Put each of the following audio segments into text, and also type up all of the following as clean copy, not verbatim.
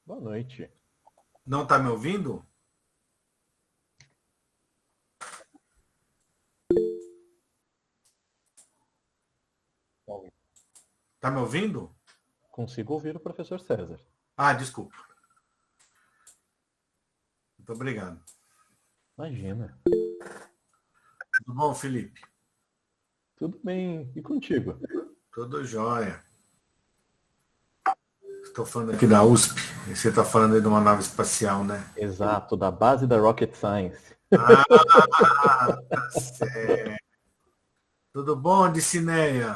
Boa noite. Não está me ouvindo? Está me ouvindo? Consigo ouvir o professor César. Ah, desculpa. Muito obrigado. Imagina. Tudo bom, Felipe? Tudo bem. E contigo? Tudo jóia. Estou falando aqui da USP. E você está falando aí de uma nave espacial, né? Exato, da base da Rocket Science. Ah, tá certo. Tudo bom, Dicineia?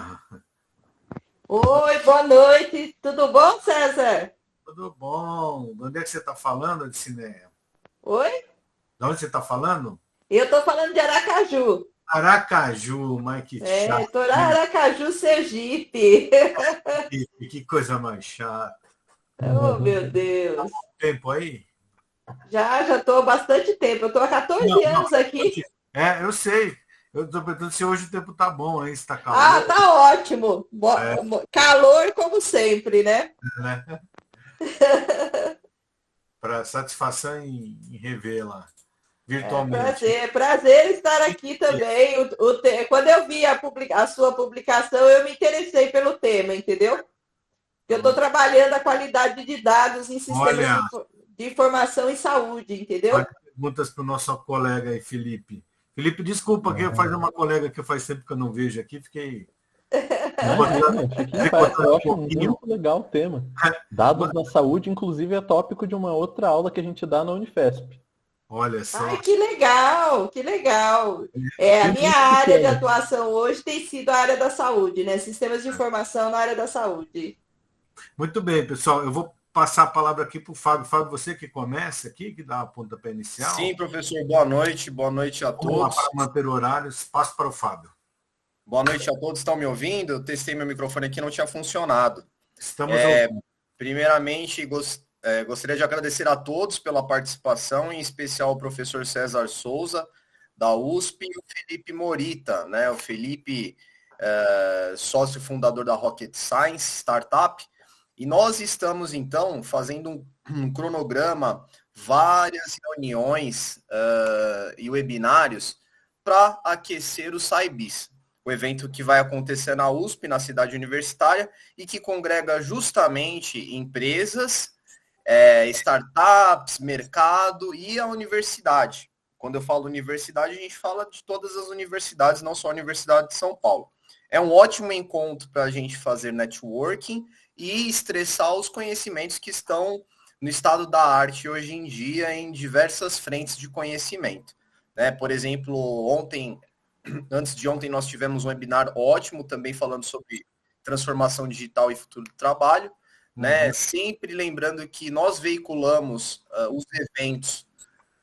Oi, boa noite. Tudo bom, César? Tudo bom. De onde é que você está falando, Dicineia? Oi? De onde você está falando? Eu tô falando de Aracaju. Aracaju, mas que chato. Tô lá, Aracaju, Sergipe. Que coisa mais chata. Oh, meu Deus. Tempo aí? Já tô há bastante tempo. Eu tô há 14 anos aqui. Eu sei. Eu estou perguntando se hoje o tempo tá bom, hein? Se tá calor. Ah, tá ótimo. Calor como sempre, né? Para satisfação em rever lá, virtualmente. Prazer estar aqui também. Quando eu vi a sua publicação, eu me interessei pelo tema, entendeu? Eu estou trabalhando a qualidade de dados em sistemas de informação em saúde, entendeu? Perguntas para o nosso colega aí, Felipe. Felipe, desculpa que eu faço uma colega que faz tempo que eu não vejo aqui, fiquei... Eu acho muito legal o tema. Dados na saúde, inclusive, é tópico de uma outra aula que a gente dá na Unifesp. Olha só. Ai, que legal, que legal. A minha área de atuação hoje tem sido a área da saúde, né? Sistemas de informação na área da saúde. Muito bem, pessoal. Eu vou passar a palavra aqui para o Fábio. Fábio, você que começa aqui, que dá a pontapé inicial. Sim, professor. Boa noite a todos. Vamos lá para manter o horário. Espaço para o Fábio. Boa noite a todos. Estão me ouvindo? Eu testei meu microfone aqui, não tinha funcionado. Estamos ouvindo. Primeiramente, gostaria de agradecer a todos pela participação, em especial ao professor César Souza, da USP, e o Felipe Morita, né? O Felipe, sócio fundador da Rocket Science Startup. E nós estamos, então, fazendo um cronograma, várias reuniões e webinários para aquecer o SciBis, o evento que vai acontecer na USP, na cidade universitária, e que congrega justamente empresas, startups, mercado e a universidade. Quando eu falo universidade, a gente fala de todas as universidades, não só a Universidade de São Paulo. É um ótimo encontro para a gente fazer networking e estressar os conhecimentos que estão no estado da arte hoje em dia em diversas frentes de conhecimento. Né? Por exemplo, antes de ontem, nós tivemos um webinar ótimo também falando sobre transformação digital e futuro do trabalho. Né? Sempre lembrando que nós veiculamos os eventos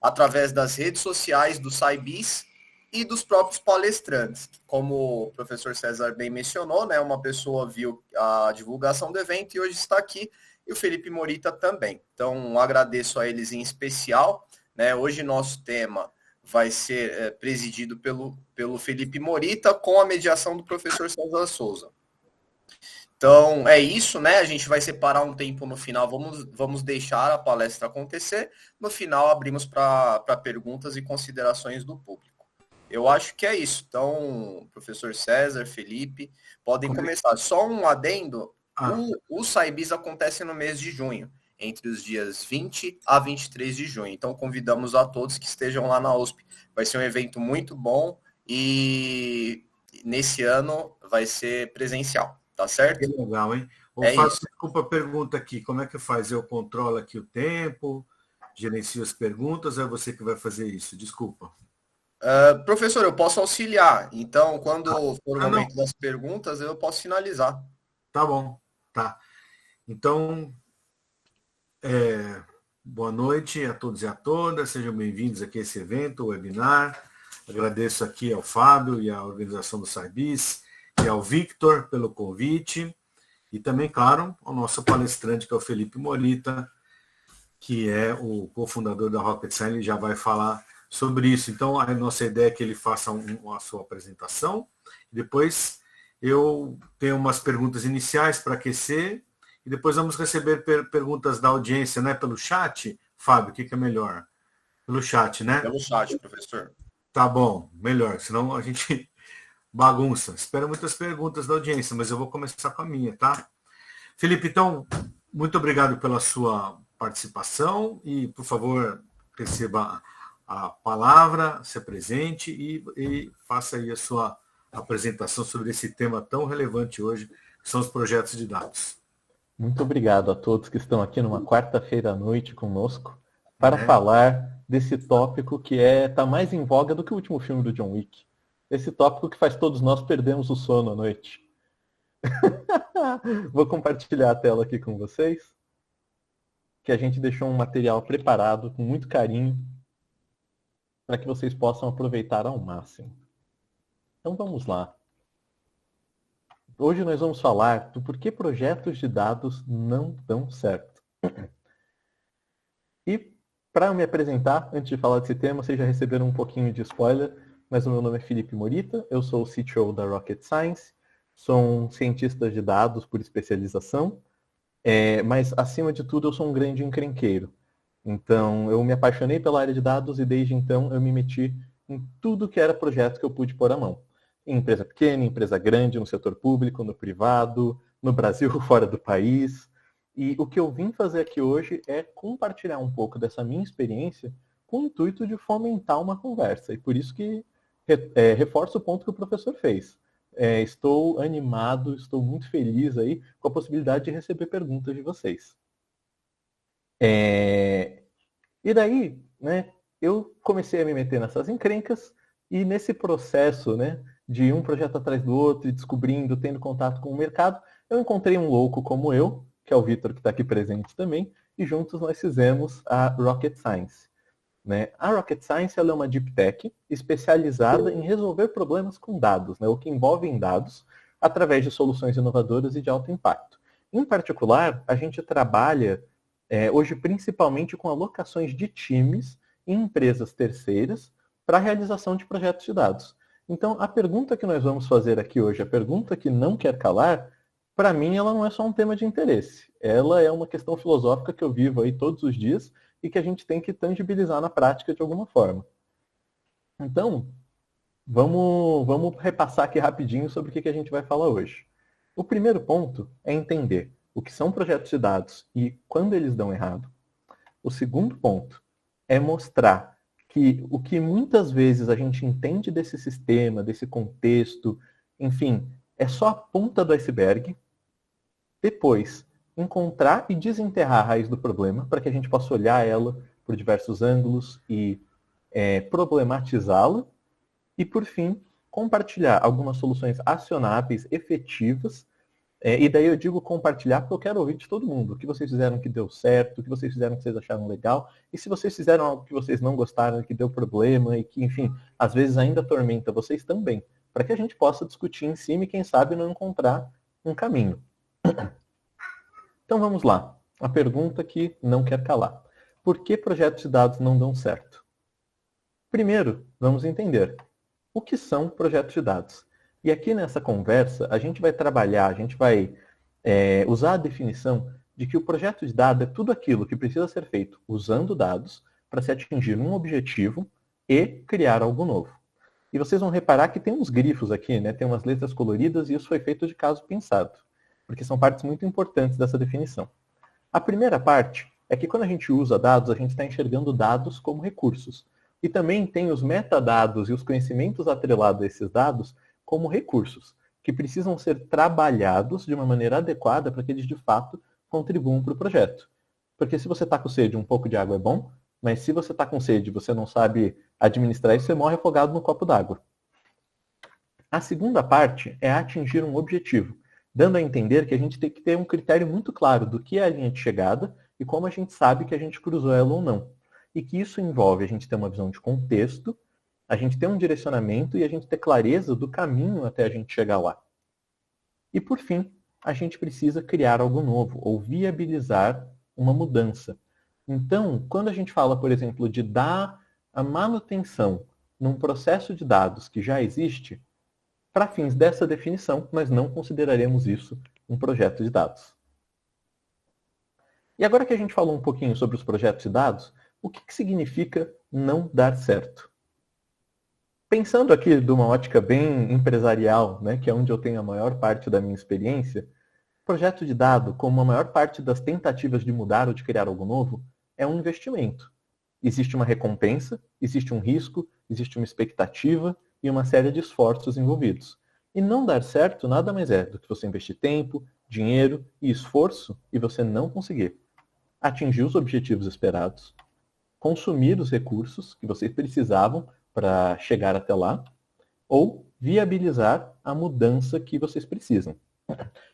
através das redes sociais do SciBis e dos próprios palestrantes. Como o professor César bem mencionou, né, uma pessoa viu a divulgação do evento e hoje está aqui, e o Felipe Morita também. Então, agradeço a eles em especial. Né? Hoje nosso tema vai ser presidido pelo Felipe Morita, com a mediação do professor César Souza. Então, é isso, né? A gente vai separar um tempo no final, vamos deixar a palestra acontecer. No final, abrimos para perguntas e considerações do público. Eu acho que é isso. Então, professor César, Felipe, podem começar. Só um adendo, o SciBis acontece no mês de junho, entre os dias 20 a 23 de junho. Então, convidamos a todos que estejam lá na USP. Vai ser um evento muito bom e nesse ano vai ser presencial, tá certo? Que legal, hein? Desculpa a pergunta aqui. Como é que faz? Eu controlo aqui o tempo, gerencio as perguntas, ou é você que vai fazer isso? Desculpa. Professor, eu posso auxiliar. Então, quando for o momento das perguntas, eu posso finalizar. Tá bom, tá. Então, boa noite a todos e a todas. Sejam bem-vindos aqui a esse evento, o webinar. Agradeço aqui ao Fábio e à organização do SciBis e ao Victor pelo convite. E também, claro, ao nosso palestrante, que é o Felipe Morita, que é o cofundador da Rocket Science, ele já vai falar sobre isso. Então, a nossa ideia é que ele faça a sua apresentação. Depois, eu tenho umas perguntas iniciais para aquecer, e depois vamos receber perguntas da audiência, né? Pelo chat. Fábio, o que é melhor? Pelo chat, né? Pelo chat, professor. Tá bom, melhor, senão a gente bagunça. Espero muitas perguntas da audiência, mas eu vou começar com a minha, tá? Felipe, então, muito obrigado pela sua participação e, por favor, receba a palavra, se apresente e faça aí a sua apresentação sobre esse tema tão relevante hoje, que são os projetos de dados. Muito obrigado a todos que estão aqui numa quarta-feira à noite conosco para falar desse tópico que está mais em voga do que o último filme do John Wick. Esse tópico que faz todos nós perdermos o sono à noite. Vou compartilhar a tela aqui com vocês, que a gente deixou um material preparado com muito carinho para que vocês possam aproveitar ao máximo. Então vamos lá. Hoje nós vamos falar do porquê projetos de dados não dão certo. E para me apresentar, antes de falar desse tema, vocês já receberam um pouquinho de spoiler, mas o meu nome é Felipe Morita, eu sou o CTO da Rocket Science, sou um cientista de dados por especialização, mas acima de tudo eu sou um grande encrenqueiro. Então eu me apaixonei pela área de dados e desde então eu me meti em tudo que era projeto que eu pude pôr a mão. Em empresa pequena, em empresa grande, no setor público, no privado, no Brasil, fora do país. E o que eu vim fazer aqui hoje é compartilhar um pouco dessa minha experiência com o intuito de fomentar uma conversa. E por isso que reforço o ponto que o professor fez. Estou animado, estou muito feliz aí com a possibilidade de receber perguntas de vocês. E daí, né, eu comecei a me meter nessas encrencas e nesse processo, né, de um projeto atrás do outro, e descobrindo, tendo contato com o mercado, eu encontrei um louco como eu, que é o Vitor, que está aqui presente também, e juntos nós fizemos a Rocket Science. Né? A Rocket Science ela é uma deep tech especializada em resolver problemas com dados, né, ou que envolvem dados, através de soluções inovadoras e de alto impacto. Em particular, a gente trabalha hoje principalmente com alocações de times em empresas terceiras para a realização de projetos de dados. Então, a pergunta que nós vamos fazer aqui hoje, a pergunta que não quer calar, para mim ela não é só um tema de interesse. Ela é uma questão filosófica que eu vivo aí todos os dias e que a gente tem que tangibilizar na prática de alguma forma. Então, vamos repassar aqui rapidinho sobre o que a gente vai falar hoje. O primeiro ponto é entender o que são projetos de dados e quando eles dão errado. O segundo ponto é mostrar que o que muitas vezes a gente entende desse sistema, desse contexto, enfim, é só a ponta do iceberg. Depois, encontrar e desenterrar a raiz do problema para que a gente possa olhar ela por diversos ângulos e problematizá-la. E, por fim, compartilhar algumas soluções acionáveis, efetivas. E daí eu digo compartilhar porque eu quero ouvir de todo mundo. O que vocês fizeram que deu certo, o que vocês fizeram que vocês acharam legal. E se vocês fizeram algo que vocês não gostaram, que deu problema e que, enfim, às vezes ainda atormenta vocês também. Para que a gente possa discutir em cima e, quem sabe, não encontrar um caminho. Então vamos lá. A pergunta que não quer calar. Por que projetos de dados não dão certo? Primeiro, vamos entender o que são projetos de dados. E aqui nessa conversa, a gente vai trabalhar, a gente vai usar a definição de que o projeto de dados é tudo aquilo que precisa ser feito usando dados para se atingir um objetivo e criar algo novo. E vocês vão reparar que tem uns grifos aqui, né? Tem umas letras coloridas e isso foi feito de caso pensado, porque são partes muito importantes dessa definição. A primeira parte é que quando a gente usa dados, a gente está enxergando dados como recursos. E também tem os metadados e os conhecimentos atrelados a esses dados como recursos, que precisam ser trabalhados de uma maneira adequada para que eles, de fato, contribuam para o projeto. Porque se você está com sede, um pouco de água é bom, mas se você está com sede e você não sabe administrar isso, você morre afogado no copo d'água. A segunda parte é atingir um objetivo, dando a entender que a gente tem que ter um critério muito claro do que é a linha de chegada e como a gente sabe que a gente cruzou ela ou não. E que isso envolve a gente ter uma visão de contexto, a gente ter um direcionamento e a gente ter clareza do caminho até a gente chegar lá. E por fim, a gente precisa criar algo novo ou viabilizar uma mudança. Então, quando a gente fala, por exemplo, de dar a manutenção num processo de dados que já existe, para fins dessa definição, nós não consideraremos isso um projeto de dados. E agora que a gente falou um pouquinho sobre os projetos de dados, o que significa não dar certo? Pensando aqui de uma ótica bem empresarial, né, que é onde eu tenho a maior parte da minha experiência, projeto de dado, como a maior parte das tentativas de mudar ou de criar algo novo, é um investimento. Existe uma recompensa, existe um risco, existe uma expectativa e uma série de esforços envolvidos. E não dar certo nada mais é do que você investir tempo, dinheiro e esforço e você não conseguir atingir os objetivos esperados, consumir os recursos que vocês precisavam para chegar até lá, ou viabilizar a mudança que vocês precisam.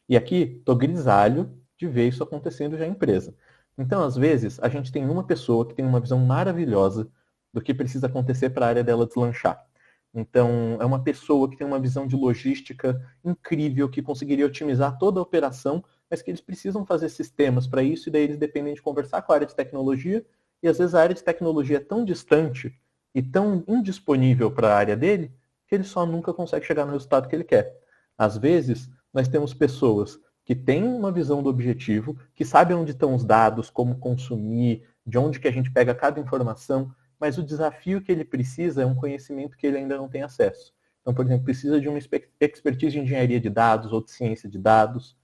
E aqui estou grisalho de ver isso acontecendo já em empresa. Então, às vezes, a gente tem uma pessoa que tem uma visão maravilhosa do que precisa acontecer para a área dela deslanchar. Então, é uma pessoa que tem uma visão de logística incrível, que conseguiria otimizar toda a operação, mas que eles precisam fazer sistemas para isso, e daí eles dependem de conversar com a área de tecnologia, e às vezes a área de tecnologia é tão distante e tão indisponível para a área dele, que ele só nunca consegue chegar no resultado que ele quer. Às vezes, nós temos pessoas que têm uma visão do objetivo, que sabem onde estão os dados, como consumir, de onde que a gente pega cada informação, mas o desafio que ele precisa é um conhecimento que ele ainda não tem acesso. Então, por exemplo, precisa de uma expertise de engenharia de dados ou de ciência de dados.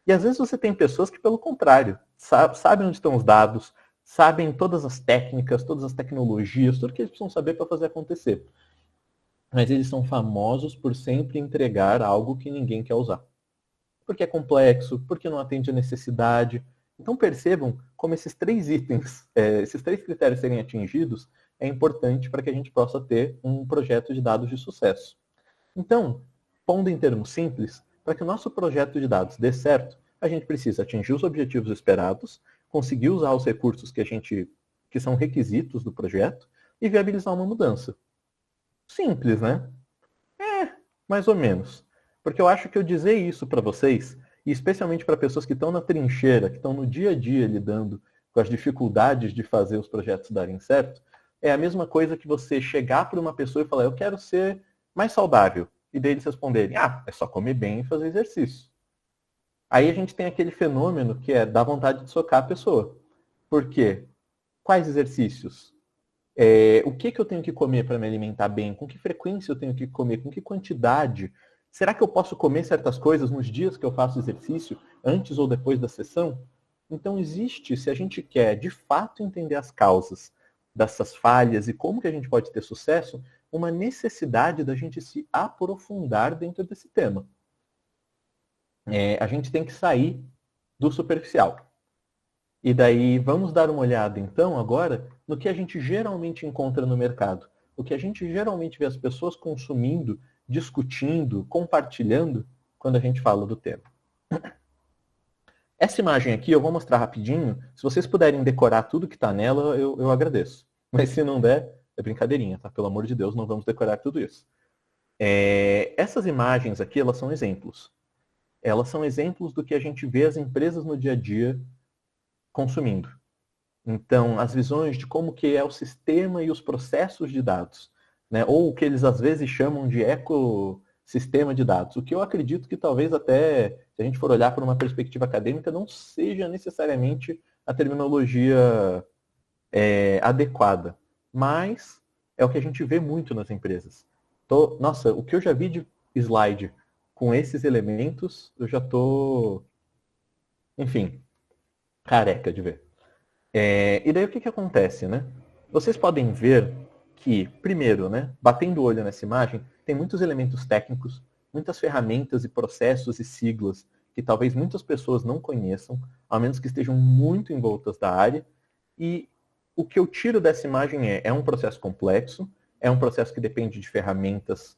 E às vezes você tem pessoas que, pelo contrário, sabem onde estão os dados, sabem todas as técnicas, todas as tecnologias, tudo que eles precisam saber para fazer acontecer. Mas eles são famosos por sempre entregar algo que ninguém quer usar. Porque é complexo, porque não atende a necessidade. Então percebam como esses 3 itens, esses 3 critérios serem atingidos, é importante para que a gente possa ter um projeto de dados de sucesso. Então, pondo em termos simples, para que o nosso projeto de dados dê certo, a gente precisa atingir os objetivos esperados, conseguir usar os recursos que são requisitos do projeto e viabilizar uma mudança. Simples, né? Mais ou menos. Porque eu acho que eu dizer isso para vocês, e especialmente para pessoas que estão na trincheira, que estão no dia a dia lidando com as dificuldades de fazer os projetos darem certo, é a mesma coisa que você chegar para uma pessoa e falar, eu quero ser mais saudável. E daí eles responderem, é só comer bem e fazer exercício. Aí a gente tem aquele fenômeno que é dar vontade de socar a pessoa. Por quê? Quais exercícios? O que eu tenho que comer para me alimentar bem? Com que frequência eu tenho que comer? Com que quantidade? Será que eu posso comer certas coisas nos dias que eu faço exercício, antes ou depois da sessão? Então existe, se a gente quer de fato entender as causas dessas falhas e como que a gente pode ter sucesso, uma necessidade da gente se aprofundar dentro desse tema. A gente tem que sair do superficial. E daí vamos dar uma olhada então agora no que a gente geralmente encontra no mercado. O que a gente geralmente vê as pessoas consumindo, discutindo, compartilhando quando a gente fala do tema. Essa imagem aqui eu vou mostrar rapidinho. Se vocês puderem decorar tudo que está nela, eu agradeço. Mas se não der, é brincadeirinha, tá? Pelo amor de Deus, não vamos decorar tudo isso. Essas imagens aqui, elas são exemplos. Elas são exemplos do que a gente vê as empresas no dia a dia consumindo. Então, as visões de como que é o sistema e os processos de dados, né? Ou o que eles às vezes chamam de ecossistema de dados, o que eu acredito que talvez até, se a gente for olhar por uma perspectiva acadêmica, não seja necessariamente a terminologia adequada, mas é o que a gente vê muito nas empresas. Nossa, o que eu já vi de slide com esses elementos, eu já estou, enfim, careca de ver. E daí o que acontece, né? Vocês podem ver que, primeiro, né, batendo o olho nessa imagem, tem muitos elementos técnicos, muitas ferramentas e processos e siglas que talvez muitas pessoas não conheçam, a menos que estejam muito envoltas da área. E o que eu tiro dessa imagem é um processo complexo, é um processo que depende de ferramentas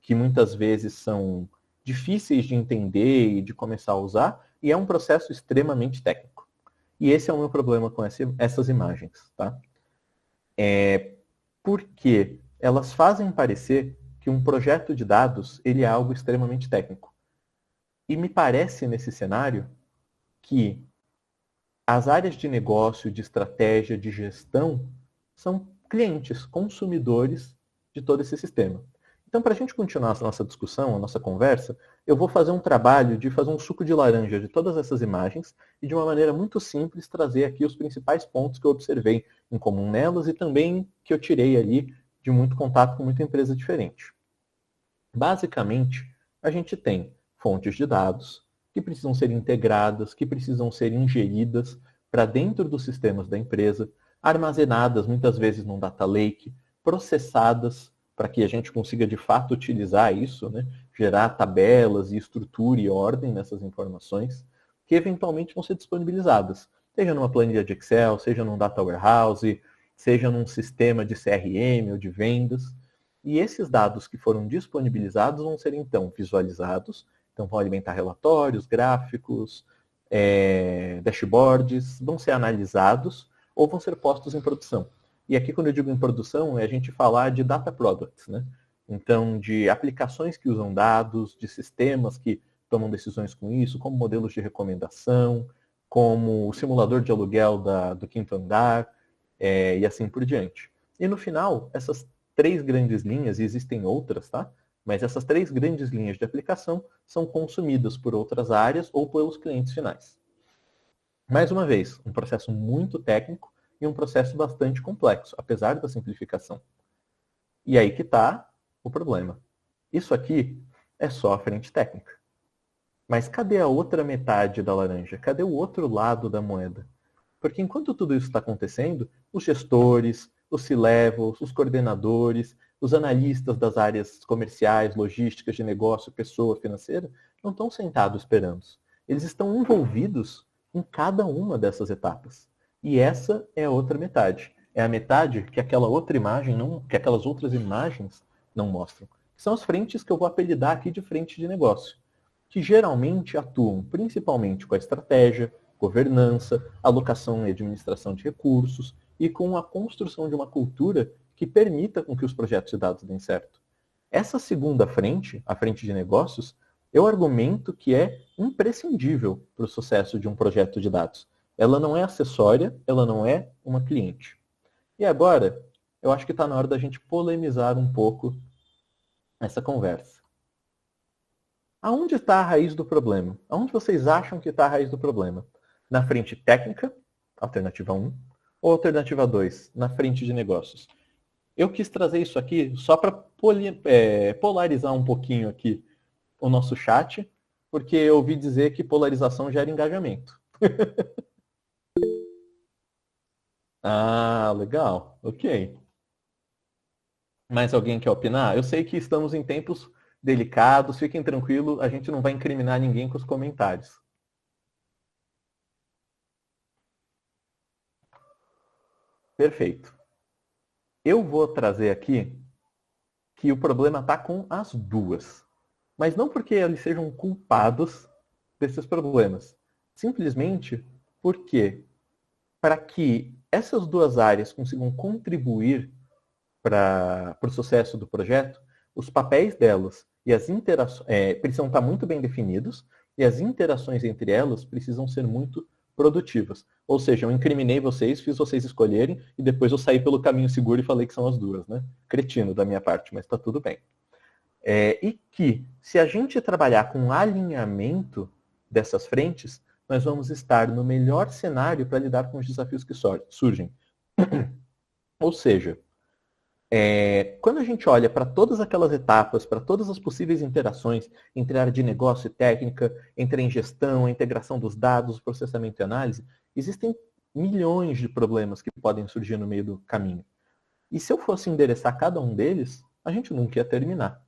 que muitas vezes são difíceis de entender e de começar a usar, e é um processo extremamente técnico. E esse é o meu problema com essas imagens, tá? Porque elas fazem parecer que um projeto de dados ele é algo extremamente técnico. E me parece nesse cenário que as áreas de negócio, de estratégia, de gestão são clientes, consumidores de todo esse sistema. Então, para a gente continuar a nossa discussão, a nossa conversa, eu vou fazer um trabalho de fazer um suco de laranja de todas essas imagens e, de uma maneira muito simples, trazer aqui os principais pontos que eu observei em comum nelas e também que eu tirei ali de muito contato com muita empresa diferente. Basicamente, a gente tem fontes de dados que precisam ser integradas, que precisam ser ingeridas para dentro dos sistemas da empresa, armazenadas muitas vezes num data lake, processadas para que a gente consiga de fato utilizar isso, né? Gerar tabelas e estrutura e ordem nessas informações, que eventualmente vão ser disponibilizadas, seja numa planilha de Excel, seja num data warehouse, seja num sistema de CRM ou de vendas. E esses dados que foram disponibilizados vão ser então visualizados, então vão alimentar relatórios, gráficos, dashboards, vão ser analisados ou vão ser postos em produção. E aqui, quando eu digo em produção, é a gente falar de data products, né? Então, de aplicações que usam dados, de sistemas que tomam decisões com isso, como modelos de recomendação, como o simulador de aluguel do quinto andar, e assim por diante. E no final, essas 3 grandes linhas, e existem outras, tá? Mas essas 3 grandes linhas de aplicação são consumidas por outras áreas ou pelos clientes finais. Mais uma vez, um processo muito técnico, e um processo bastante complexo, apesar da simplificação. E aí que está o problema. Isso aqui é só a frente técnica. Mas cadê a outra metade da laranja? Cadê o outro lado da moeda? Porque enquanto tudo isso está acontecendo, os gestores, os C-levels, os coordenadores, os analistas das áreas comerciais, logísticas, de negócio, pessoa, financeira, não estão sentados esperando. Eles estão envolvidos em cada uma dessas etapas. E essa é a outra metade. É a metade que aquela outra imagem que aquelas outras imagens não mostram. São as frentes que eu vou apelidar aqui de frente de negócio, que geralmente atuam principalmente com a estratégia, governança, alocação e administração de recursos e com a construção de uma cultura que permita com que os projetos de dados deem certo. Essa segunda frente, a frente de negócios, eu argumento que é imprescindível para o sucesso de um projeto de dados. Ela não é acessória, ela não é uma cliente. E agora, eu acho que está na hora da gente polemizar um pouco essa conversa. Aonde está a raiz do problema? Aonde vocês acham que está a raiz do problema? Na frente técnica, alternativa 1, ou alternativa 2, na frente de negócios? Eu quis trazer isso aqui só para polarizar um pouquinho aqui o nosso chat, porque eu ouvi dizer que polarização gera engajamento. Ah, legal. Ok. Mais alguém quer opinar? Eu sei que estamos em tempos delicados, fiquem tranquilos, a gente não vai incriminar ninguém com os comentários. Perfeito. Eu vou trazer aqui que o problema está com as duas. Mas não porque eles sejam culpados desses problemas. Simplesmente porque, para que essas duas áreas consigam contribuir para o sucesso do projeto, os papéis delas e as interações precisam estar muito bem definidos e as interações entre elas precisam ser muito produtivas. Ou seja, eu incriminei vocês, fiz vocês escolherem e depois eu saí pelo caminho seguro e falei que são as duas, né? Cretino da minha parte, mas está tudo bem. E que, se a gente trabalhar com alinhamento dessas frentes, nós vamos estar no melhor cenário para lidar com os desafios que surgem. Ou seja, quando a gente olha para todas aquelas etapas, para todas as possíveis interações entre a área de negócio e técnica, entre a ingestão, a integração dos dados, o processamento e análise, existem milhões de problemas que podem surgir no meio do caminho. E se eu fosse endereçar cada um deles, a gente nunca ia terminar.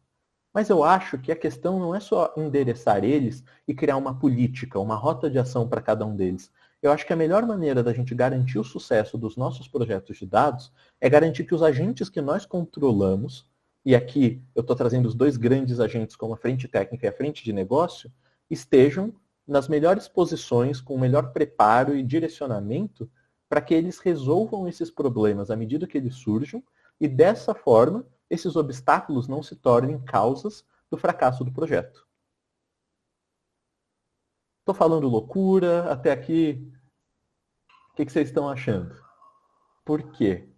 Mas eu acho que a questão não é só endereçar eles e criar uma política, uma rota de ação para cada um deles. Eu acho que a melhor maneira da gente garantir o sucesso dos nossos projetos de dados é garantir que os agentes que nós controlamos, e aqui eu estou trazendo os dois grandes agentes como a frente técnica e a frente de negócio, estejam nas melhores posições, com o melhor preparo e direcionamento para que eles resolvam esses problemas à medida que eles surjam e dessa forma esses obstáculos não se tornem causas do fracasso do projeto. Estou falando loucura, até aqui, o que vocês estão achando? Por quê?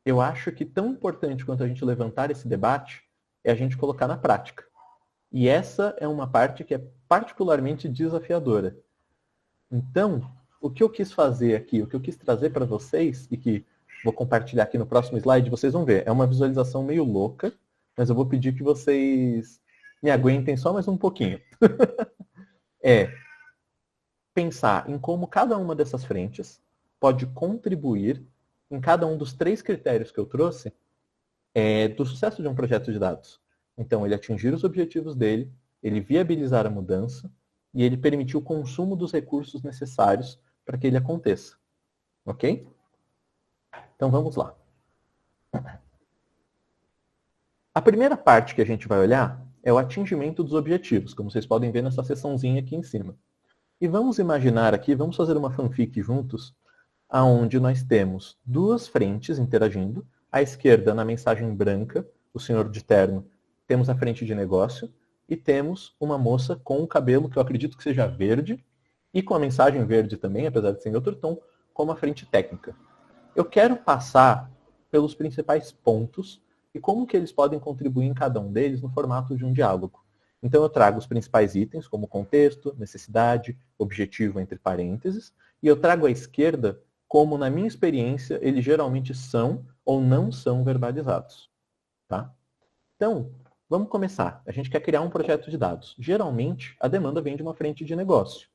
Eu acho que tão importante quanto a gente levantar esse debate é a gente colocar na prática. E essa é uma parte que é particularmente desafiadora. Então, o que eu quis fazer aqui, o que eu quis trazer para vocês, e que vou compartilhar aqui no próximo slide, vocês vão ver, é uma visualização meio louca, mas eu vou pedir que vocês me aguentem só mais um pouquinho. É pensar em como cada uma dessas frentes pode contribuir em cada um dos 3 critérios que eu trouxe do sucesso de um projeto de dados. Então, ele atingir os objetivos dele, ele viabilizar a mudança e ele permitir o consumo dos recursos necessários para que ele aconteça. Ok? Então, vamos lá. A primeira parte que a gente vai olhar é o atingimento dos objetivos, como vocês podem ver nessa seçãozinha aqui em cima. E vamos imaginar aqui, vamos fazer uma fanfic juntos, onde nós temos 2 frentes interagindo. À esquerda, na mensagem branca, o senhor de terno, temos a frente de negócio, e temos uma moça com o cabelo que eu acredito que seja verde, e com a mensagem verde também, apesar de ser em outro tom, como a frente técnica. Eu quero passar pelos principais pontos e como que eles podem contribuir em cada um deles no formato de um diálogo. Então eu trago os principais itens, como contexto, necessidade, objetivo entre parênteses, e eu trago à esquerda como, na minha experiência, eles geralmente são ou não são verbalizados. Tá? Então, vamos começar. A gente quer criar um projeto de dados. Geralmente, a demanda vem de uma frente de negócio,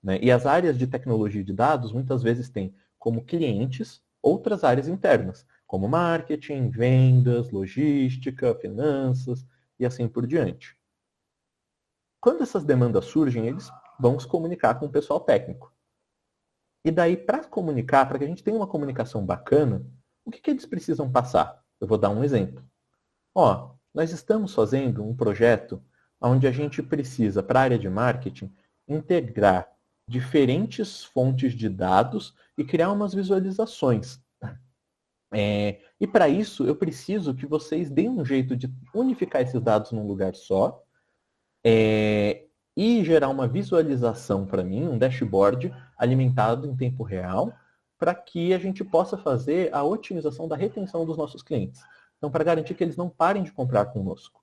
né? E as áreas de tecnologia de dados, muitas vezes, têm como clientes outras áreas internas, como marketing, vendas, logística, finanças e assim por diante. Quando essas demandas surgem, eles vão se comunicar com o pessoal técnico. E daí, para comunicar, para que a gente tenha uma comunicação bacana, o que eles precisam passar? Eu vou dar um exemplo. Nós estamos fazendo um projeto onde a gente precisa, para a área de marketing, integrar diferentes fontes de dados e criar umas visualizações. E para isso, eu preciso que vocês deem um jeito de unificar esses dados num lugar só, e gerar uma visualização para mim, um dashboard alimentado em tempo real, para que a gente possa fazer a otimização da retenção dos nossos clientes. Então, para garantir que eles não parem de comprar conosco.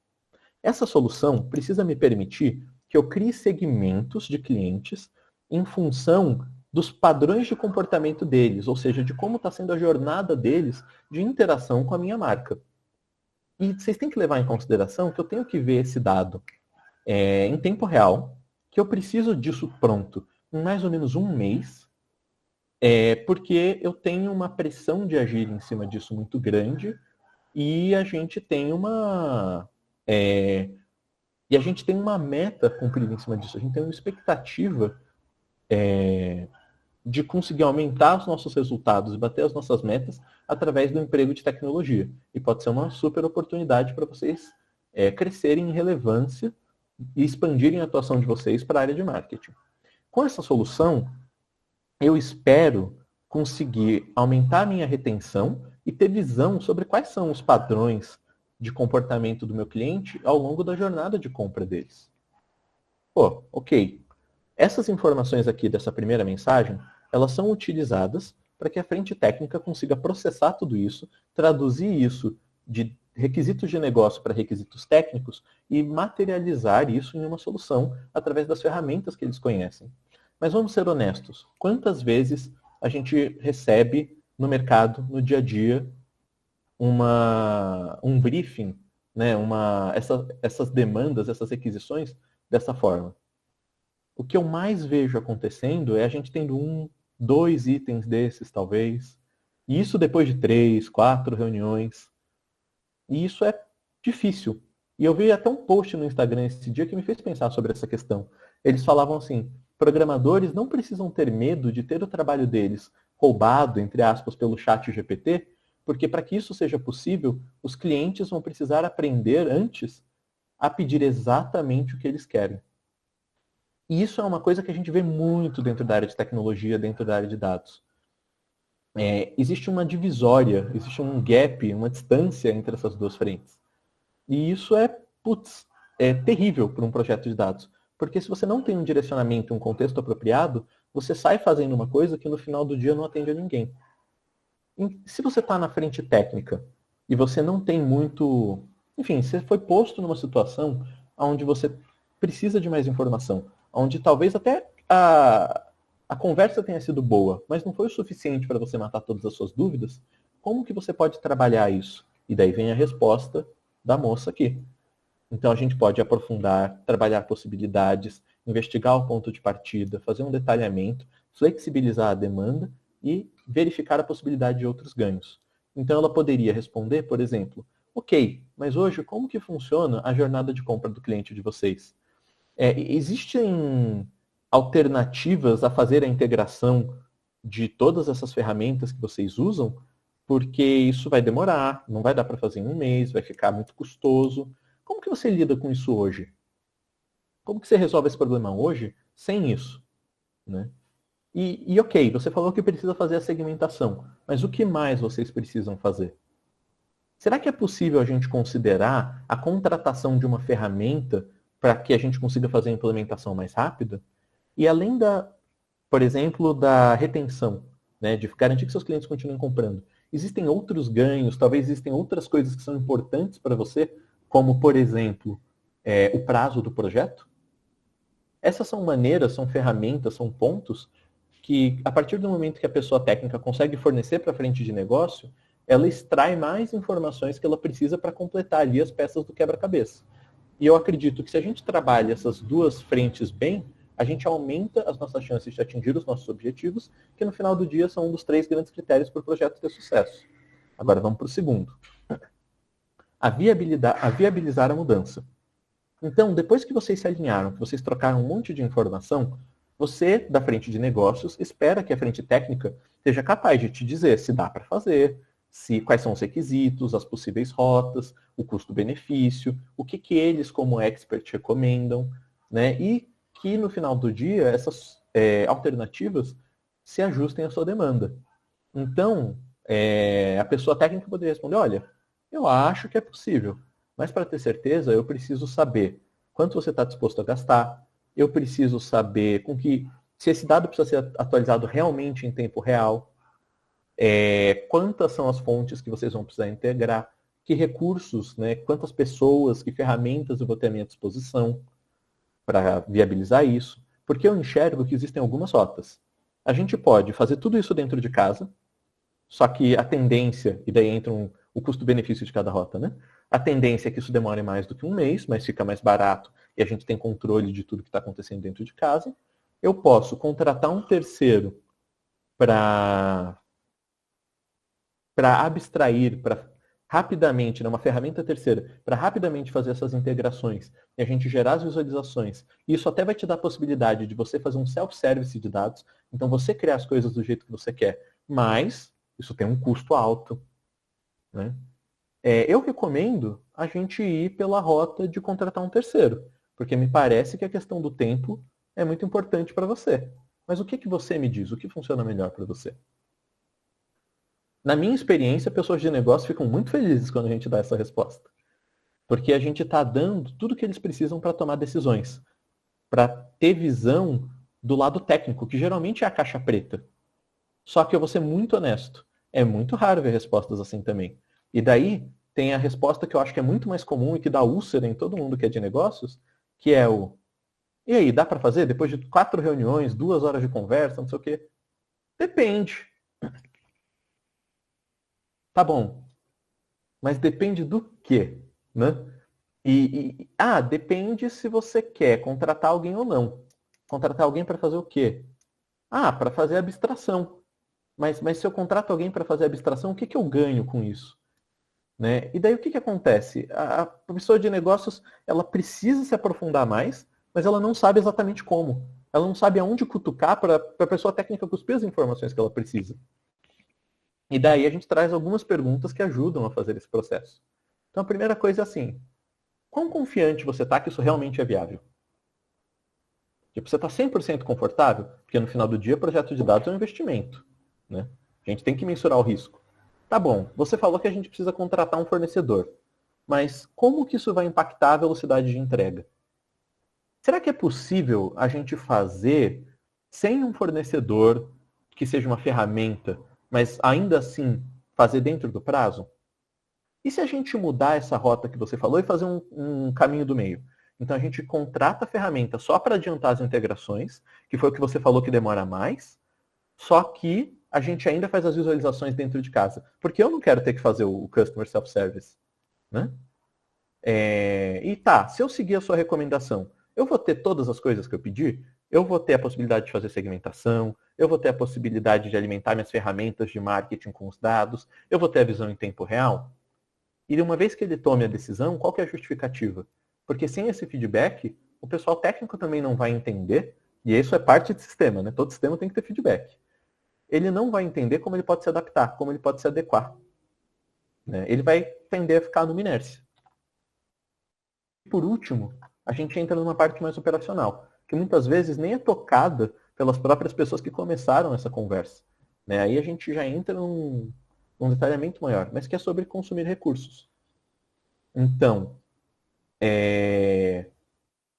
Essa solução precisa me permitir que eu crie segmentos de clientes em função dos padrões de comportamento deles, ou seja, de como está sendo a jornada deles de interação com a minha marca. E vocês têm que levar em consideração que eu tenho que ver esse dado em tempo real, que eu preciso disso pronto em mais ou menos um mês, porque eu tenho uma pressão de agir em cima disso muito grande e a gente tem uma meta cumprida em cima disso. A gente tem uma expectativa de conseguir aumentar os nossos resultados e bater as nossas metas através do emprego de tecnologia. E pode ser uma super oportunidade para vocês crescerem em relevância e expandirem a atuação de vocês para a área de marketing. Com essa solução, eu espero conseguir aumentar a minha retenção e ter visão sobre quais são os padrões de comportamento do meu cliente ao longo da jornada de compra deles. Ok. Essas informações aqui dessa primeira mensagem, elas são utilizadas para que a frente técnica consiga processar tudo isso, traduzir isso de requisitos de negócio para requisitos técnicos e materializar isso em uma solução através das ferramentas que eles conhecem. Mas vamos ser honestos, quantas vezes a gente recebe no mercado, no dia a dia, um briefing, né, essas demandas, essas requisições dessa forma? O que eu mais vejo acontecendo é a gente tendo 2 itens desses, talvez, e isso depois de 3, 4 reuniões. E isso é difícil. E eu vi até um post no Instagram esse dia que me fez pensar sobre essa questão. Eles falavam assim, programadores não precisam ter medo de ter o trabalho deles roubado, entre aspas, pelo chat GPT, porque para que isso seja possível, os clientes vão precisar aprender antes a pedir exatamente o que eles querem. E isso é uma coisa que a gente vê muito dentro da área de tecnologia, dentro da área de dados. Existe uma divisória, existe um gap, uma distância entre essas 2 frentes. E isso é terrível para um projeto de dados. Porque se você não tem um direcionamento, um contexto apropriado, você sai fazendo uma coisa que no final do dia não atende a ninguém. E se você está na frente técnica e você não tem muito Enfim, você foi posto numa situação onde você precisa de mais informação, onde talvez até a conversa tenha sido boa, mas não foi o suficiente para você matar todas as suas dúvidas. Como que você pode trabalhar isso? E daí vem a resposta da moça aqui. Então a gente pode aprofundar, trabalhar possibilidades, investigar o ponto de partida, fazer um detalhamento, flexibilizar a demanda e verificar a possibilidade de outros ganhos. Então ela poderia responder, por exemplo, ok, mas hoje como que funciona a jornada de compra do cliente de vocês? Existem alternativas a fazer a integração de todas essas ferramentas que vocês usam? Porque isso vai demorar, não vai dar para fazer em um mês, vai ficar muito custoso. Como que você lida com isso hoje? Como que você resolve esse problema hoje sem isso? Né? E ok, você falou que precisa fazer a segmentação, mas o que mais vocês precisam fazer? Será que é possível a gente considerar a contratação de uma ferramenta para que a gente consiga fazer a implementação mais rápida? E além por exemplo, da retenção, né, de garantir que seus clientes continuem comprando, existem outros ganhos, talvez existem outras coisas que são importantes para você, como, por exemplo, o prazo do projeto? Essas são maneiras, são ferramentas, são pontos que, a partir do momento que a pessoa técnica consegue fornecer para a frente de negócio, ela extrai mais informações que ela precisa para completar ali as peças do quebra-cabeça. E eu acredito que se a gente trabalha essas duas frentes bem, a gente aumenta as nossas chances de atingir os nossos objetivos, que no final do dia são um dos 3 grandes critérios para o projeto ter sucesso. Agora vamos para o segundo. A viabilizar a mudança. Então, depois que vocês se alinharam, que vocês trocaram um monte de informação, você, da frente de negócios, espera que a frente técnica seja capaz de te dizer se dá para fazer, quais são os requisitos, as possíveis rotas, o custo-benefício, o que eles, como expert, recomendam, né? E que, no final do dia, essas alternativas se ajustem à sua demanda. Então, a pessoa técnica poderia responder, olha, eu acho que é possível, mas para ter certeza, eu preciso saber quanto você está disposto a gastar, eu preciso saber se esse dado precisa ser atualizado realmente em tempo real, quantas são as fontes que vocês vão precisar integrar, que recursos, né, quantas pessoas, que ferramentas eu vou ter à minha disposição para viabilizar isso, porque eu enxergo que existem algumas rotas. A gente pode fazer tudo isso dentro de casa, só que a tendência, e daí entra o custo-benefício de cada rota, né? A tendência é que isso demore mais do que um mês, mas fica mais barato e a gente tem controle de tudo que está acontecendo dentro de casa. Eu posso contratar um terceiro para abstrair, para rapidamente, numa ferramenta terceira, para rapidamente fazer essas integrações e a gente gerar as visualizações. Isso até vai te dar a possibilidade de você fazer um self-service de dados, então você criar as coisas do jeito que você quer, mas isso tem um custo alto, né? Eu recomendo a gente ir pela rota de contratar um terceiro, porque me parece que a questão do tempo é muito importante para você. Mas o que você me diz? O que funciona melhor para você? Na minha experiência, pessoas de negócio ficam muito felizes quando a gente dá essa resposta. Porque a gente está dando tudo o que eles precisam para tomar decisões. Para ter visão do lado técnico, que geralmente é a caixa preta. Só que eu vou ser muito honesto. É muito raro ver respostas assim também. E daí tem a resposta que eu acho que é muito mais comum e que dá úlcera em todo mundo que é de negócios, que é e aí, dá para fazer? Depois de 4 reuniões, 2 horas de conversa, não sei o quê. Depende. Tá bom. Mas depende do quê? Né? Depende se você quer contratar alguém ou não. Contratar alguém para fazer o quê? Para fazer abstração. Mas se eu contrato alguém para fazer abstração, o que eu ganho com isso? Né? E daí o que acontece? A pessoa de negócios, ela precisa se aprofundar mais, mas ela não sabe exatamente como. Ela não sabe aonde cutucar para a pessoa técnica cuspir as informações que ela precisa. E daí a gente traz algumas perguntas que ajudam a fazer esse processo. Então a primeira coisa é assim, quão confiante você está que isso realmente é viável? Tipo, você está 100% confortável? Porque no final do dia o projeto de dados é um investimento. Né? A gente tem que mensurar o risco. Tá bom, você falou que a gente precisa contratar um fornecedor. Mas como que isso vai impactar a velocidade de entrega? Será que é possível a gente fazer sem um fornecedor que seja uma ferramenta, mas ainda assim fazer dentro do prazo? E se a gente mudar essa rota que você falou e fazer um caminho do meio? Então a gente contrata a ferramenta só para adiantar as integrações, que foi o que você falou que demora mais, só que a gente ainda faz as visualizações dentro de casa. Porque eu não quero ter que fazer o Customer Self-Service. Né? E tá, se eu seguir a sua recomendação, eu vou ter todas as coisas que eu pedi? Eu vou ter a possibilidade de fazer segmentação, eu vou ter a possibilidade de alimentar minhas ferramentas de marketing com os dados, eu vou ter a visão em tempo real? E uma vez que ele tome a decisão, qual que é a justificativa? Porque sem esse feedback, o pessoal técnico também não vai entender, e isso é parte do sistema, né? Todo sistema tem que ter feedback. Ele não vai entender como ele pode se adaptar, como ele pode se adequar. Né? Ele vai tender a ficar numa inércia. Por último, a gente entra numa parte mais operacional, que muitas vezes nem é tocada pelas próprias pessoas que começaram essa conversa. Né? Aí a gente já entra num detalhamento maior, mas que é sobre consumir recursos. Então,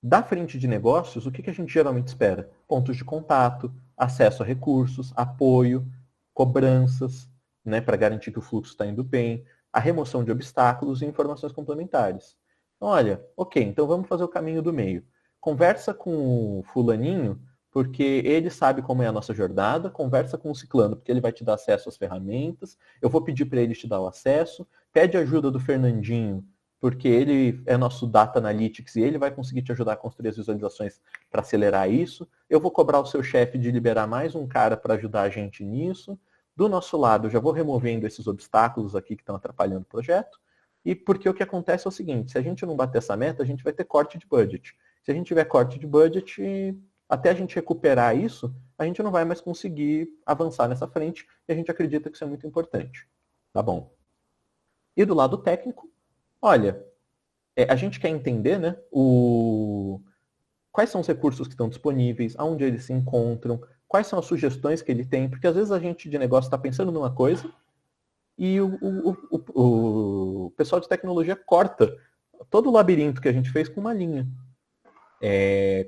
da frente de negócios, o que a gente geralmente espera? Pontos de contato, acesso a recursos, apoio, cobranças, né, para garantir que o fluxo está indo bem, a remoção de obstáculos e informações complementares. Olha, ok, então vamos fazer o caminho do meio. Conversa com o fulaninho, porque ele sabe como é a nossa jornada, conversa com o ciclano, porque ele vai te dar acesso às ferramentas, eu vou pedir para ele te dar o acesso, pede ajuda do Fernandinho, porque ele é nosso Data Analytics e ele vai conseguir te ajudar a construir as visualizações para acelerar isso. Eu vou cobrar o seu chefe de liberar mais um cara para ajudar a gente nisso. Do nosso lado, eu já vou removendo esses obstáculos aqui que estão atrapalhando o projeto. E porque o que acontece é o seguinte, se a gente não bater essa meta, a gente vai ter corte de budget. Se a gente tiver corte de budget, até a gente recuperar isso, a gente não vai mais conseguir avançar nessa frente e a gente acredita que isso é muito importante. Tá bom? E do lado técnico, olha, a gente quer entender, né, quais são os recursos que estão disponíveis, aonde eles se encontram, quais são as sugestões que ele tem, porque às vezes a gente de negócio está pensando numa coisa e o pessoal de tecnologia corta todo o labirinto que a gente fez com uma linha.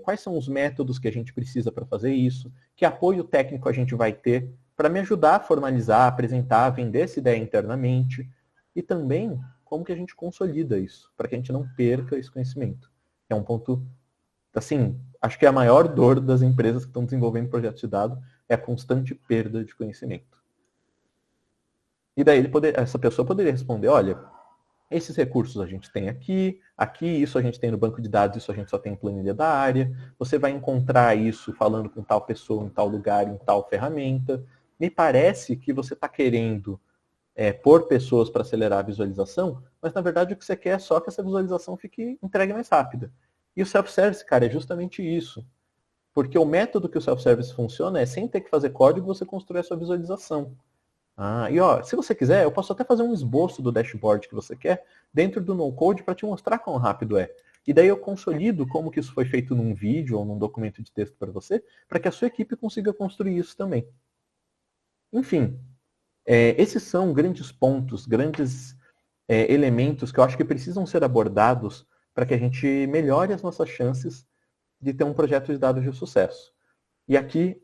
Quais são os métodos que a gente precisa para fazer isso, que apoio técnico a gente vai ter para me ajudar a formalizar, apresentar, vender essa ideia internamente e também como que a gente consolida isso, para que a gente não perca esse conhecimento. É um ponto, assim, acho que é a maior dor das empresas que estão desenvolvendo projetos de dados é a constante perda de conhecimento. E daí essa pessoa poderia responder, olha, esses recursos a gente tem aqui, isso a gente tem no banco de dados, isso a gente só tem em planilha da área, você vai encontrar isso falando com tal pessoa, em tal lugar, em tal ferramenta. Me parece que você está querendo pôr pessoas para acelerar a visualização, mas na verdade o que você quer é só que essa visualização fique entregue mais rápida. E o self-service, cara, é justamente isso. Porque o método que o self-service funciona é sem ter que fazer código, você construir a sua visualização. E ó, se você quiser, eu posso até fazer um esboço do dashboard que você quer dentro do no-code para te mostrar quão rápido é. E daí eu consolido como que isso foi feito num vídeo ou num documento de texto para você, para que a sua equipe consiga construir isso também. Enfim, esses são grandes pontos, grandes elementos que eu acho que precisam ser abordados para que a gente melhore as nossas chances de ter um projeto de dados de sucesso. E aqui,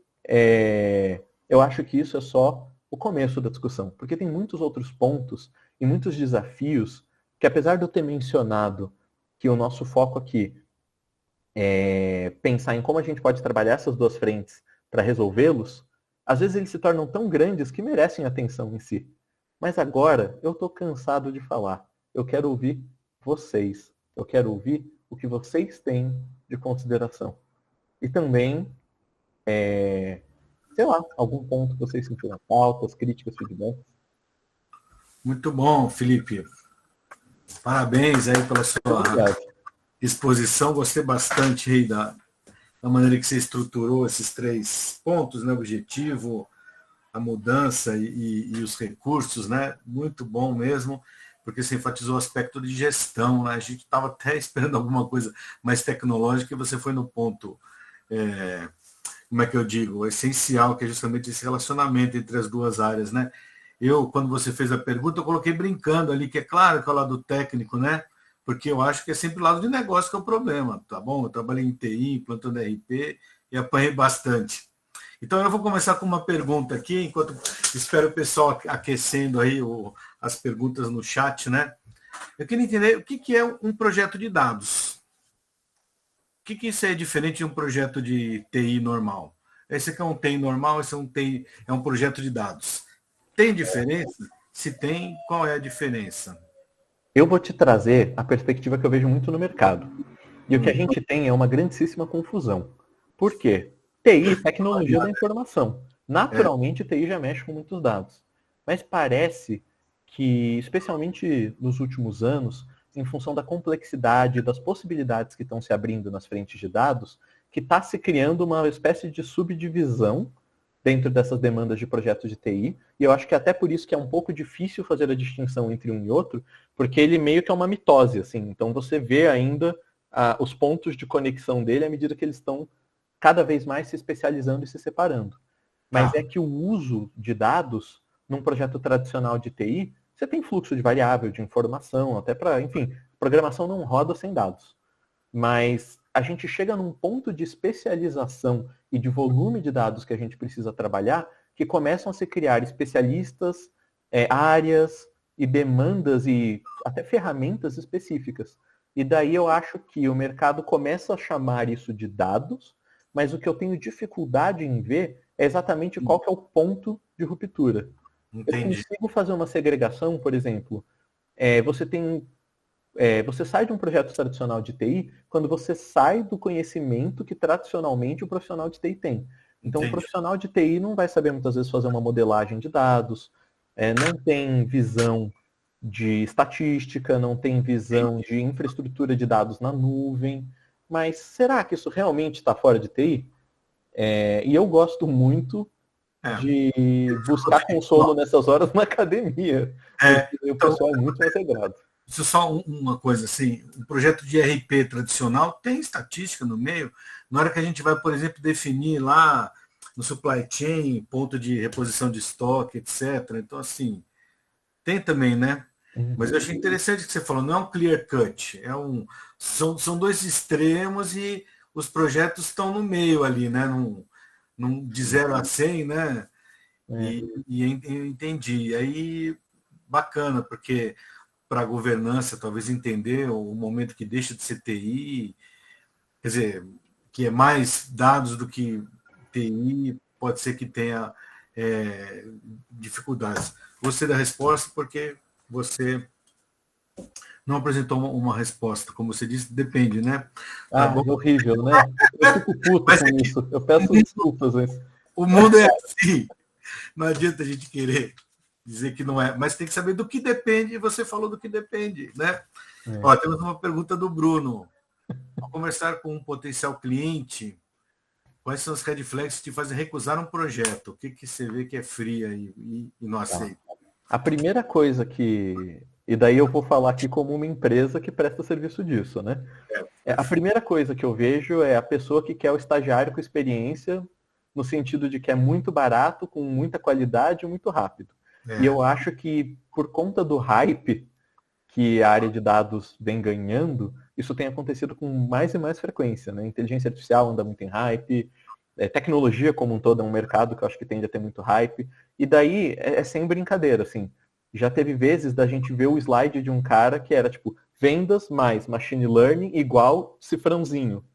eu acho que isso é só o começo da discussão, porque tem muitos outros pontos e muitos desafios que, apesar de eu ter mencionado que o nosso foco aqui é pensar em como a gente pode trabalhar essas duas frentes para resolvê-los, às vezes eles se tornam tão grandes que merecem atenção em si. Mas agora eu estou cansado de falar. Eu quero ouvir vocês. Eu quero ouvir o que vocês têm de consideração. E também, sei lá, algum ponto que vocês sentiram pautas, críticas, feedbacks. Muito bom, Felipe. Parabéns aí pela sua exposição. Gostei bastante aí da maneira que você estruturou esses 3 pontos, né? O objetivo, a mudança e os recursos, né? Muito bom mesmo, porque você enfatizou o aspecto de gestão, né? A gente estava até esperando alguma coisa mais tecnológica e você foi no ponto, como é que eu digo, essencial, que é justamente esse relacionamento entre as duas áreas, né? Quando você fez a pergunta, eu coloquei brincando ali, que é claro que é o lado técnico, né? Porque eu acho que é sempre o lado de negócio que é o problema, tá bom? Eu trabalhei em TI, implantando RP e apanhei bastante. Então eu vou começar com uma pergunta aqui, enquanto espero o pessoal aquecendo aí as perguntas no chat, né? Eu queria entender o que é um projeto de dados. O que isso é diferente de um projeto de TI normal? Esse aqui é um TI normal, esse é um projeto de dados. Tem diferença? Se tem, qual é a diferença? Eu vou te trazer a perspectiva que eu vejo muito no mercado. E o que a gente tem é uma grandíssima confusão. Por quê? TI, tecnologia da informação. Naturalmente, TI já mexe com muitos dados. Mas parece que, especialmente nos últimos anos, em função da complexidade, das possibilidades que estão se abrindo nas frentes de dados, que está se criando uma espécie de subdivisão dentro dessas demandas de projetos de TI, e eu acho que até por isso que é um pouco difícil fazer a distinção entre um e outro, porque ele meio que é uma mitose, assim, então você vê ainda os pontos de conexão dele à medida que eles estão cada vez mais se especializando e se separando. Mas é que o uso de dados num projeto tradicional de TI, você tem fluxo de variável, de informação, até para, enfim, programação não roda sem dados. Mas a gente chega num ponto de especialização e de volume de dados que a gente precisa trabalhar, que começam a se criar especialistas, áreas e demandas e até ferramentas específicas. E daí eu acho que o mercado começa a chamar isso de dados, mas o que eu tenho dificuldade em ver é exatamente qual que é o ponto de ruptura. Entendi. Eu consigo fazer uma segregação, por exemplo, você sai de um projeto tradicional de TI quando você sai do conhecimento que tradicionalmente o profissional de TI tem. Então, o profissional de TI não vai saber muitas vezes fazer uma modelagem de dados, não tem visão de estatística, não tem visão de infraestrutura de dados na nuvem. Mas será que isso realmente está fora de TI? E eu gosto muito de buscar consolo nessas horas na academia. Porque o pessoal é muito mais regrado. Isso é só uma coisa assim, um projeto de RP tradicional tem estatística no meio. Na hora que a gente vai, por exemplo, definir lá no supply chain, ponto de reposição de estoque, etc. Então, assim, tem também, né? Mas eu achei interessante o que você falou, não é um clear cut, são dois extremos e os projetos estão no meio ali, né? De 0 a 100, né? E eu entendi. E aí, bacana, porque para a governança, talvez entender o momento que deixa de ser TI, quer dizer, que é mais dados do que TI, pode ser que tenha dificuldades. Gostei da resposta porque você não apresentou uma resposta. Como você disse, depende, né? Horrível, né? Eu fico puto com isso. Eu peço desculpas. Mas... O mundo é assim. Não adianta a gente querer dizer que não é. Mas tem que saber do que depende, e você falou do que depende, né? Ó, temos uma pergunta do Bruno. Ao conversar com um potencial cliente, quais são os red flags que te fazem recusar um projeto? O que você vê que é fria e não aceita? A primeira coisa que... E daí eu vou falar aqui como uma empresa que presta serviço disso, né? A primeira coisa que eu vejo é a pessoa que quer o estagiário com experiência, no sentido de que é muito barato, com muita qualidade e muito rápido. E eu acho que, por conta do hype que a área de dados vem ganhando, isso tem acontecido com mais e mais frequência, né? Inteligência artificial anda muito em hype, tecnologia como um todo é um mercado que eu acho que tende a ter muito hype, e daí é sem brincadeira, assim. Já teve vezes da gente ver o slide de um cara que era tipo, vendas mais machine learning igual cifrãozinho.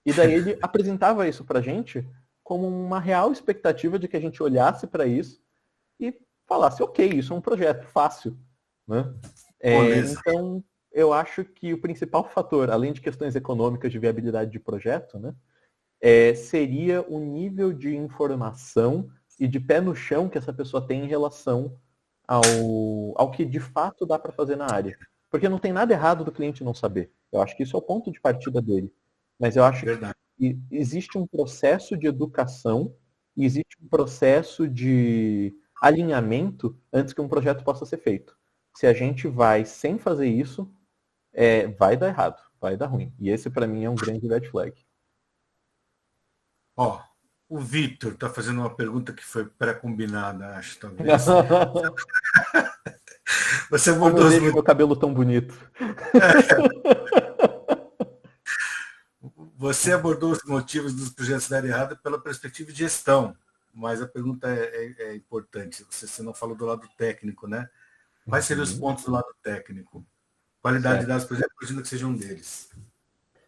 E daí ele apresentava isso pra gente como uma real expectativa de que a gente olhasse para isso e falasse, ok, isso é um projeto fácil, né? Então, eu acho que o principal fator, além de questões econômicas de viabilidade de projeto, né, seria o nível de informação e de pé no chão que essa pessoa tem em relação ao que de fato dá para fazer na área. Porque não tem nada errado do cliente não saber. Eu acho que isso é o ponto de partida dele. Mas eu acho que existe um processo de educação e existe um processo de alinhamento antes que um projeto possa ser feito. Se a gente vai sem fazer isso, vai dar errado, vai dar ruim. E esse, para mim, é um grande red flag. Ó, o Vitor está fazendo uma pergunta que foi pré-combinada, acho, talvez. Você abordou meu cabelo tão bonito. Você abordou os motivos dos projetos darem errado pela perspectiva de gestão, mas a pergunta é importante. Você não falou do lado técnico, né? Quais seriam os pontos do lado técnico? Qualidade de dados, por exemplo, imagino que seja um deles.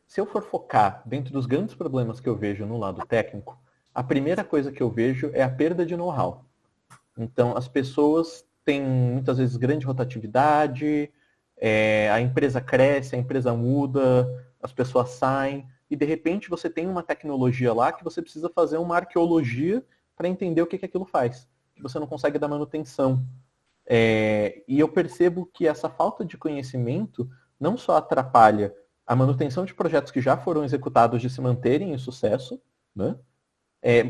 Se eu for focar dentro dos grandes problemas que eu vejo no lado técnico, a primeira coisa que eu vejo é a perda de know-how. Então, as pessoas têm muitas vezes grande rotatividade, a empresa cresce, a empresa muda, as pessoas saem, e de repente você tem uma tecnologia lá que você precisa fazer uma arqueologia para entender o que aquilo faz, que você não consegue dar manutenção. E eu percebo que essa falta de conhecimento não só atrapalha a manutenção de projetos que já foram executados de se manterem em sucesso, né?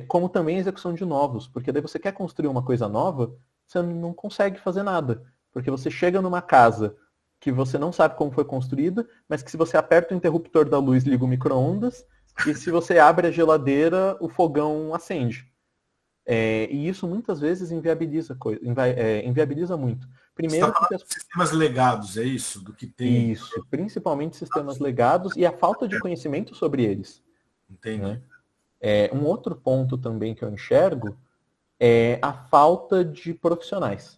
Como também a execução de novos, porque daí você quer construir uma coisa nova, você não consegue fazer nada, porque você chega numa casa que você não sabe como foi construída, mas que se você aperta o interruptor da luz, liga o micro-ondas, e se você abre a geladeira, o fogão acende. E isso muitas vezes inviabiliza muito. Primeiro, porque sistemas legados, é isso? Do que tem. Isso, principalmente sistemas legados e a falta de conhecimento sobre eles. Entendi. Né? Um outro ponto também que eu enxergo é a falta de profissionais.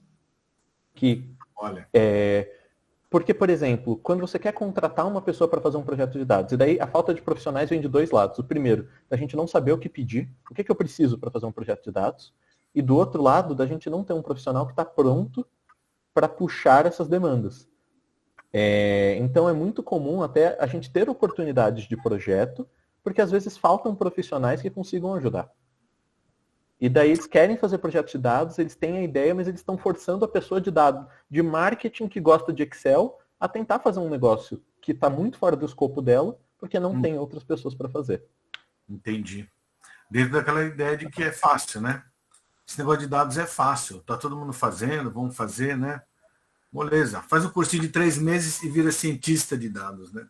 Olha. Porque, por exemplo, quando você quer contratar uma pessoa para fazer um projeto de dados, e daí a falta de profissionais vem de dois lados. O primeiro, da gente não saber o que pedir, o que eu preciso para fazer um projeto de dados, e do outro lado, da gente não ter um profissional que está pronto para puxar essas demandas. Então é muito comum até a gente ter oportunidades de projeto, porque às vezes faltam profissionais que consigam ajudar. E daí eles querem fazer projetos de dados, eles têm a ideia, mas eles estão forçando a pessoa de marketing que gosta de Excel a tentar fazer um negócio que está muito fora do escopo dela, porque não tem outras pessoas para fazer. Entendi. Dentro daquela ideia de que é fácil, né? Esse negócio de dados é fácil. Tá todo mundo fazendo, vamos fazer, né? Beleza. Faz um cursinho de 3 meses e vira cientista de dados, né?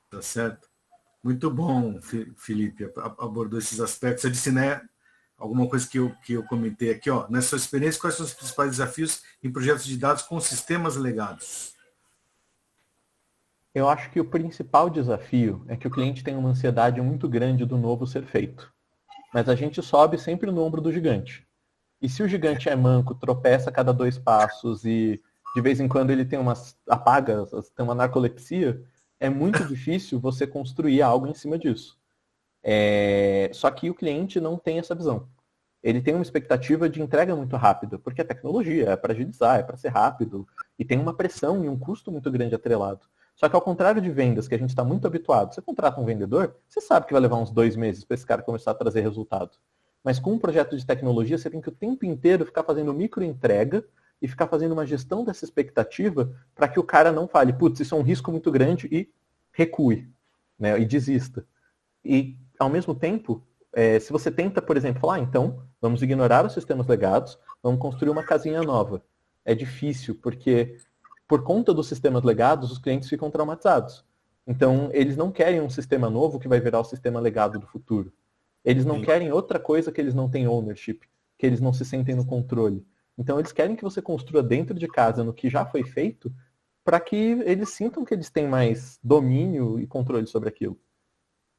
Tá certo? Muito bom, Felipe, abordou esses aspectos. Eu disse, né, alguma coisa que eu comentei aqui, ó. Na sua experiência, quais são os principais desafios em projetos de dados com sistemas legados? Eu acho que o principal desafio é que o cliente tem uma ansiedade muito grande do novo ser feito. Mas a gente sobe sempre no ombro do gigante. E se o gigante é manco, tropeça a cada 2 passos e de vez em quando ele tem tem uma narcolepsia, é muito difícil você construir algo em cima disso. Só que o cliente não tem essa visão. Ele tem uma expectativa de entrega muito rápida, porque a tecnologia é para agilizar, é para ser rápido, e tem uma pressão e um custo muito grande atrelado. Só que ao contrário de vendas, que a gente está muito habituado, você contrata um vendedor, você sabe que vai levar uns 2 meses para esse cara começar a trazer resultado. Mas com um projeto de tecnologia, você tem que o tempo inteiro ficar fazendo microentrega e ficar fazendo uma gestão dessa expectativa para que o cara não fale, putz, isso é um risco muito grande e recue, né, e desista. E, ao mesmo tempo, se você tenta, por exemplo, falar, então, vamos ignorar os sistemas legados, vamos construir uma casinha nova. É difícil, porque por conta dos sistemas legados, os clientes ficam traumatizados. Então, eles não querem um sistema novo que vai virar o sistema legado do futuro. Eles não querem outra coisa que eles não têm ownership, que eles não se sentem no controle. Então, eles querem que você construa dentro de casa, no que já foi feito, para que eles sintam que eles têm mais domínio e controle sobre aquilo.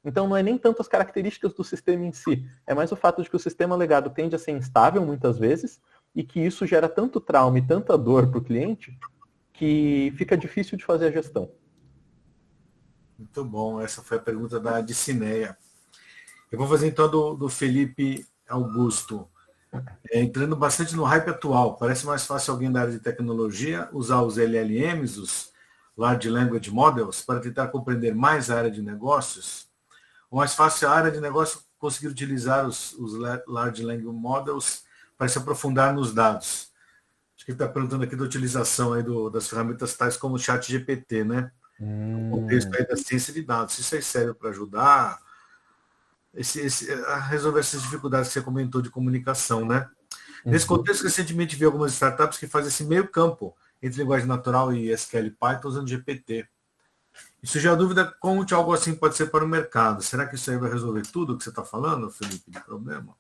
Então, não é nem tanto as características do sistema em si, é mais o fato de que o sistema legado tende a ser instável muitas vezes, e que isso gera tanto trauma e tanta dor para o cliente, que fica difícil de fazer a gestão. Muito bom, essa foi a pergunta da Adicineia. Eu vou fazer então do Felipe Augusto. Entrando bastante no hype atual, parece mais fácil alguém da área de tecnologia usar os LLMs, os Large Language Models, para tentar compreender mais a área de negócios? Ou mais fácil a área de negócio conseguir utilizar os Large Language Models para se aprofundar nos dados? Acho que ele está perguntando aqui da utilização aí das ferramentas tais como o ChatGPT, né? O contexto aí da ciência de dados. Isso aí serve para ajudar a resolver essas dificuldades que você comentou de comunicação, né? Nesse contexto, recentemente vi algumas startups que fazem esse meio campo entre linguagem natural e SQL e Python usando GPT. E surgiu a dúvida como algo assim pode ser para o mercado. Será que isso aí vai resolver tudo o que você está falando, Felipe, de problema?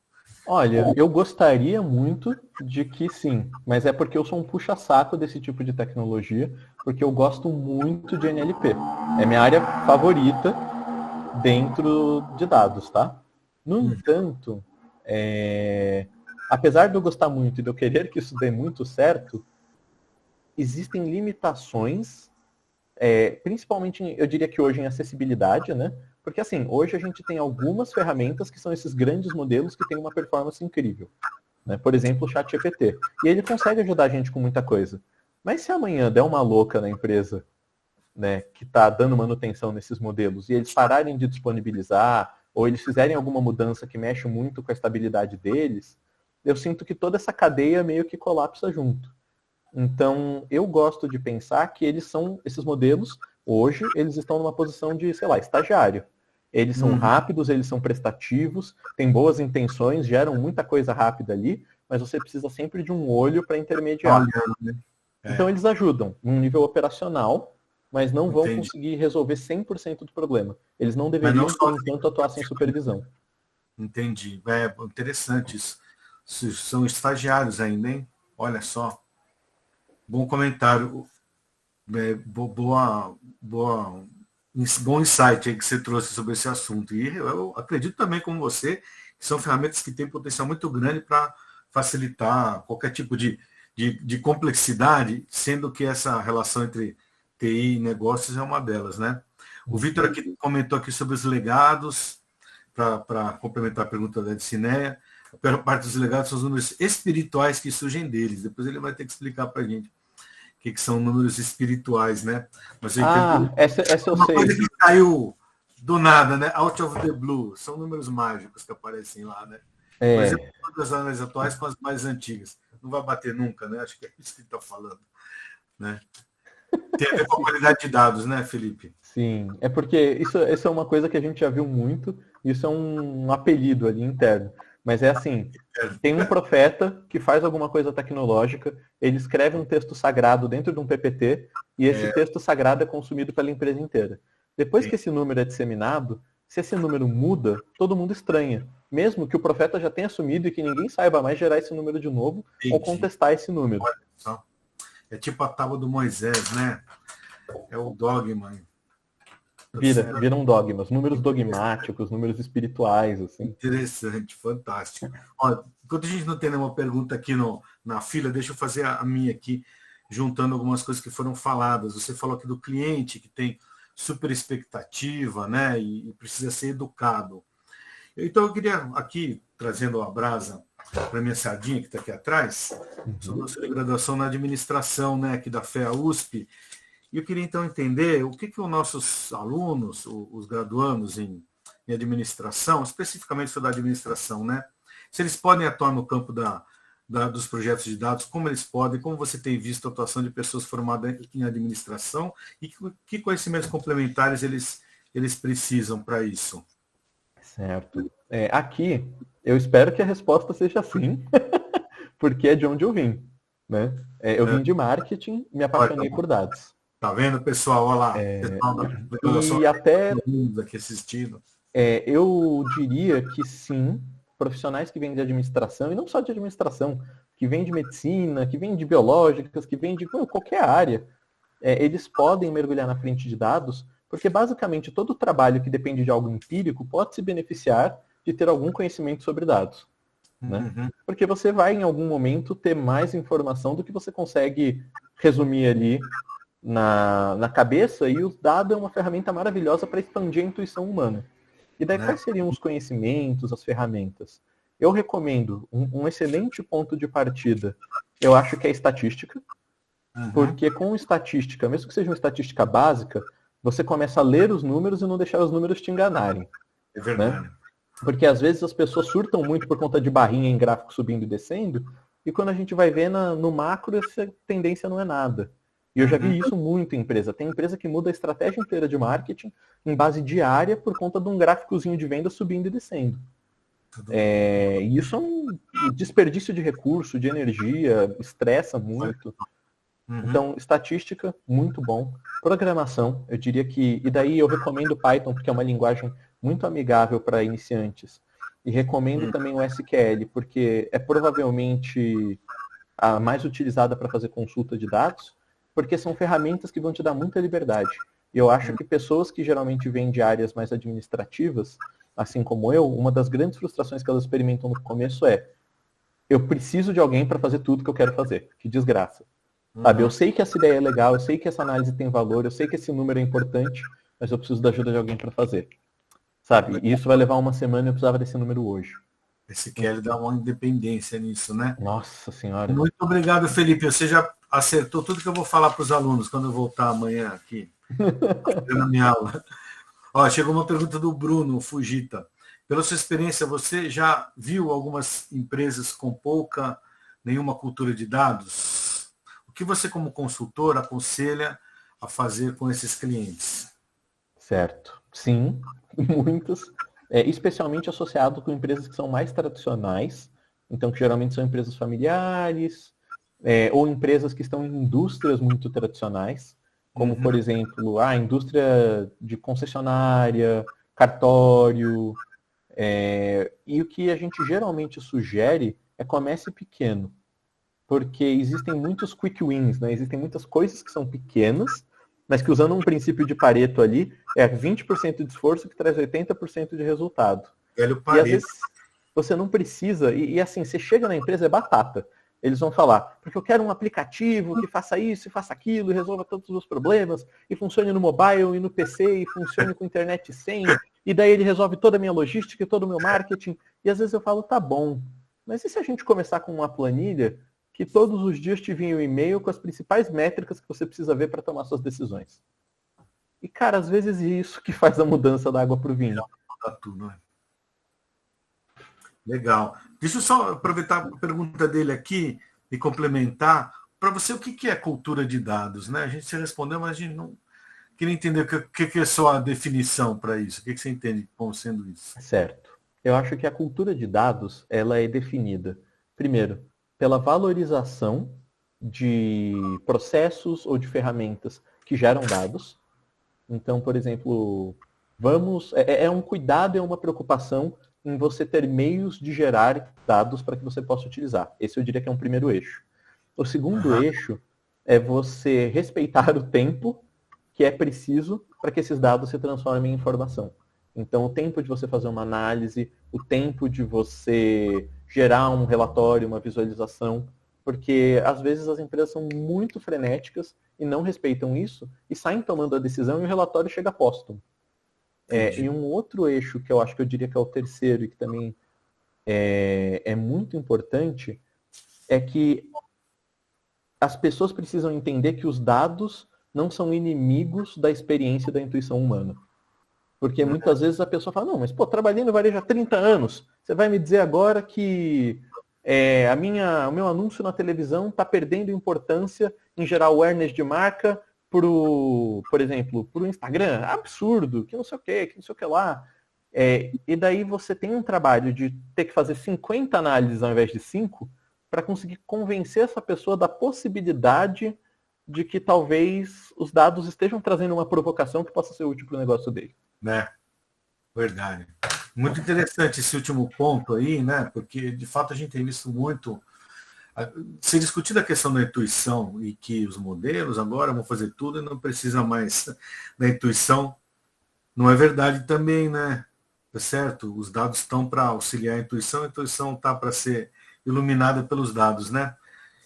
Olha, eu gostaria muito de que sim, mas é porque eu sou um puxa-saco desse tipo de tecnologia, porque eu gosto muito de NLP. É minha área favorita dentro de dados, tá? No entanto, apesar de eu gostar muito e de eu querer que isso dê muito certo, existem limitações, principalmente, eu diria que hoje em acessibilidade, né? Porque assim, hoje a gente tem algumas ferramentas que são esses grandes modelos que têm uma performance incrível. Né? Por exemplo, o ChatGPT. E ele consegue ajudar a gente com muita coisa. Mas se amanhã der uma louca na empresa, né, que está dando manutenção nesses modelos e eles pararem de disponibilizar, ou eles fizerem alguma mudança que mexe muito com a estabilidade deles, eu sinto que toda essa cadeia meio que colapsa junto. Então, eu gosto de pensar que esses modelos, hoje, eles estão numa posição de, sei lá, estagiário. Eles são rápidos, eles são prestativos, têm boas intenções, geram muita coisa rápida ali, mas você precisa sempre de um olho para intermediar. Então, eles ajudam num nível operacional, mas não vão conseguir resolver 100% do problema. Eles não deveriam, por enquanto, atuar sem supervisão. Entendi. É interessante isso. São estagiários ainda, hein? Olha só. Bom comentário. Bom insight aí que você trouxe sobre esse assunto. E eu acredito também, como você, que são ferramentas que têm potencial muito grande para facilitar qualquer tipo de complexidade, sendo que essa relação entre TI e negócios é uma delas, né? O Vitor aqui comentou aqui sobre os legados, para complementar a pergunta da Edcineia. A pior parte dos legados são os números espirituais que surgem deles. Depois ele vai ter que explicar para a gente o que são números espirituais, né? Mas eu entendo essa eu uma sei. coisa que caiu do nada, né? Out of the blue. São números mágicos que aparecem lá, né? Mas eu das análises atuais com as mais antigas. Não vai bater nunca, né? Acho que é isso que ele está falando, né? Tem a ver com a qualidade de dados, né, Felipe? Sim, é porque isso é uma coisa que a gente já viu muito, isso é um apelido ali interno. Mas é assim, tem um profeta que faz alguma coisa tecnológica, ele escreve um texto sagrado dentro de um PPT, e esse texto sagrado é consumido pela empresa inteira. Depois que esse número é disseminado, se esse número muda, todo mundo estranha. Mesmo que o profeta já tenha assumido e que ninguém saiba mais gerar esse número de novo ou contestar esse número. Olha só. É tipo a tábua do Moisés, né? É o dogma. Viram dogmas, números dogmáticos, números espirituais, assim. Interessante, fantástico. Olha, enquanto a gente não tem nenhuma pergunta aqui na fila, deixa eu fazer a minha aqui, juntando algumas coisas que foram faladas. Você falou aqui do cliente que tem super expectativa, né? E precisa ser educado. Então eu queria aqui, trazendo a brasa para minha sardinha que está aqui atrás, sou nossa graduação na administração, né, aqui da FEA USP, e eu queria então entender o que os nossos alunos, os graduandos em administração, especificamente sobre a administração, né, se eles podem atuar no campo dos projetos de dados, como eles podem, como você tem visto a atuação de pessoas formadas em administração e que conhecimentos complementares eles precisam para isso. Certo. Aqui, eu espero que a resposta seja sim, porque é de onde eu vim. Né? Eu vim de marketing, me apaixonei por dados. Tá vendo, pessoal? Olha lá. Pessoal E até aqui assistindo. Eu diria que sim, profissionais que vêm de administração, e não só de administração, que vêm de medicina, que vêm de biológicas, que vêm de qualquer área, eles podem mergulhar na frente de dados, porque basicamente todo trabalho que depende de algo empírico pode se beneficiar de ter algum conhecimento sobre dados. Né? Porque você vai em algum momento ter mais informação do que você consegue resumir ali na cabeça, e o dado é uma ferramenta maravilhosa para expandir a intuição humana. E daí quais seriam os conhecimentos, as ferramentas? Eu recomendo um excelente ponto de partida, eu acho que é estatística, porque com estatística, mesmo que seja uma estatística básica, você começa a ler os números e não deixar os números te enganarem. É verdade. Né? Porque às vezes as pessoas surtam muito por conta de barrinha em gráfico subindo e descendo, e quando a gente vai ver no macro, essa tendência não é nada. E eu já vi isso muito em empresa. Tem empresa que muda a estratégia inteira de marketing em base diária por conta de um gráficozinho de venda subindo e descendo. E isso é um desperdício de recurso, de energia, estressa muito. Então, estatística, muito bom. Programação, eu diria que... E daí eu recomendo Python, porque é uma linguagem muito amigável para iniciantes. E recomendo também o SQL, porque é provavelmente a mais utilizada para fazer consulta de dados, porque são ferramentas que vão te dar muita liberdade. E eu acho que pessoas que geralmente vêm de áreas mais administrativas, assim como eu, uma das grandes frustrações que elas experimentam no começo é: eu preciso de alguém para fazer tudo que eu quero fazer. Que desgraça. Sabe, eu sei que essa ideia é legal, eu sei que essa análise tem valor, eu sei que esse número é importante, mas eu preciso da ajuda de alguém para fazer. Sabe, e isso vai levar uma semana e eu precisava desse número hoje. Esse Kelly dá uma independência nisso, né? Nossa Senhora. Muito obrigado, Felipe. Você já acertou tudo que eu vou falar para os alunos quando eu voltar amanhã aqui na minha aula. Ó, chegou uma pergunta do Bruno Fujita. Pela sua experiência, você já viu algumas empresas com nenhuma cultura de dados? O que você, como consultor, aconselha a fazer com esses clientes? Certo. Sim, muitas. Especialmente associado com empresas que são mais tradicionais, então que geralmente são empresas familiares, ou empresas que estão em indústrias muito tradicionais, como, por exemplo, a indústria de concessionária, cartório, e o que a gente geralmente sugere é comece pequeno, porque existem muitos quick wins, né? Existem muitas coisas que são pequenas, mas que usando um princípio de Pareto ali, é 20% de esforço que traz 80% de resultado. Velho Pareto. E às vezes você não precisa, e assim, você chega na empresa, é batata. Eles vão falar, porque eu quero um aplicativo que faça isso e faça aquilo, e resolva todos os problemas, e funcione no mobile e no PC, e funcione com internet sem, e daí ele resolve toda a minha logística e todo o meu marketing. E às vezes eu falo, tá bom, mas e se a gente começar com uma planilha que todos os dias te vinha um e-mail com as principais métricas que você precisa ver para tomar suas decisões? E, cara, às vezes é isso que faz a mudança da água para o vinho. Legal. Deixa eu só aproveitar a pergunta dele aqui e complementar. Para você, o que é cultura de dados? Né? A gente se respondeu, mas a gente não queria entender o que é só a definição para isso. O que você entende como sendo isso? Certo. Eu acho que a cultura de dados ela é definida, primeiro, pela valorização de processos ou de ferramentas que geram dados. Então, por exemplo, é um cuidado, é uma preocupação em você ter meios de gerar dados para que você possa utilizar. Esse eu diria que é um primeiro eixo. O segundo eixo é você respeitar o tempo que é preciso para que esses dados se transformem em informação. Então, o tempo de você fazer uma análise, o tempo de você gerar um relatório, uma visualização, porque às vezes as empresas são muito frenéticas e não respeitam isso e saem tomando a decisão e o relatório chega póstumo. E um outro eixo que eu acho que eu diria que é o terceiro e que também é muito importante é que as pessoas precisam entender que os dados não são inimigos da experiência e da intuição humana. Porque muitas vezes a pessoa fala, não, mas pô, trabalhei no varejo há 30 anos, você vai me dizer agora que o meu anúncio na televisão está perdendo importância em gerar awareness de marca por exemplo, para o Instagram? Absurdo, que não sei o que lá. E daí você tem um trabalho de ter que fazer 50 análises ao invés de 5 para conseguir convencer essa pessoa da possibilidade de que talvez os dados estejam trazendo uma provocação que possa ser útil para o negócio dele. Verdade. Muito interessante esse último ponto aí, né? Porque, de fato, a gente tem visto muito ser discutida a questão da intuição e que os modelos agora vão fazer tudo e não precisa mais da intuição. Não é verdade também, né? Tá certo? Os dados estão para auxiliar a intuição está para ser iluminada pelos dados, né?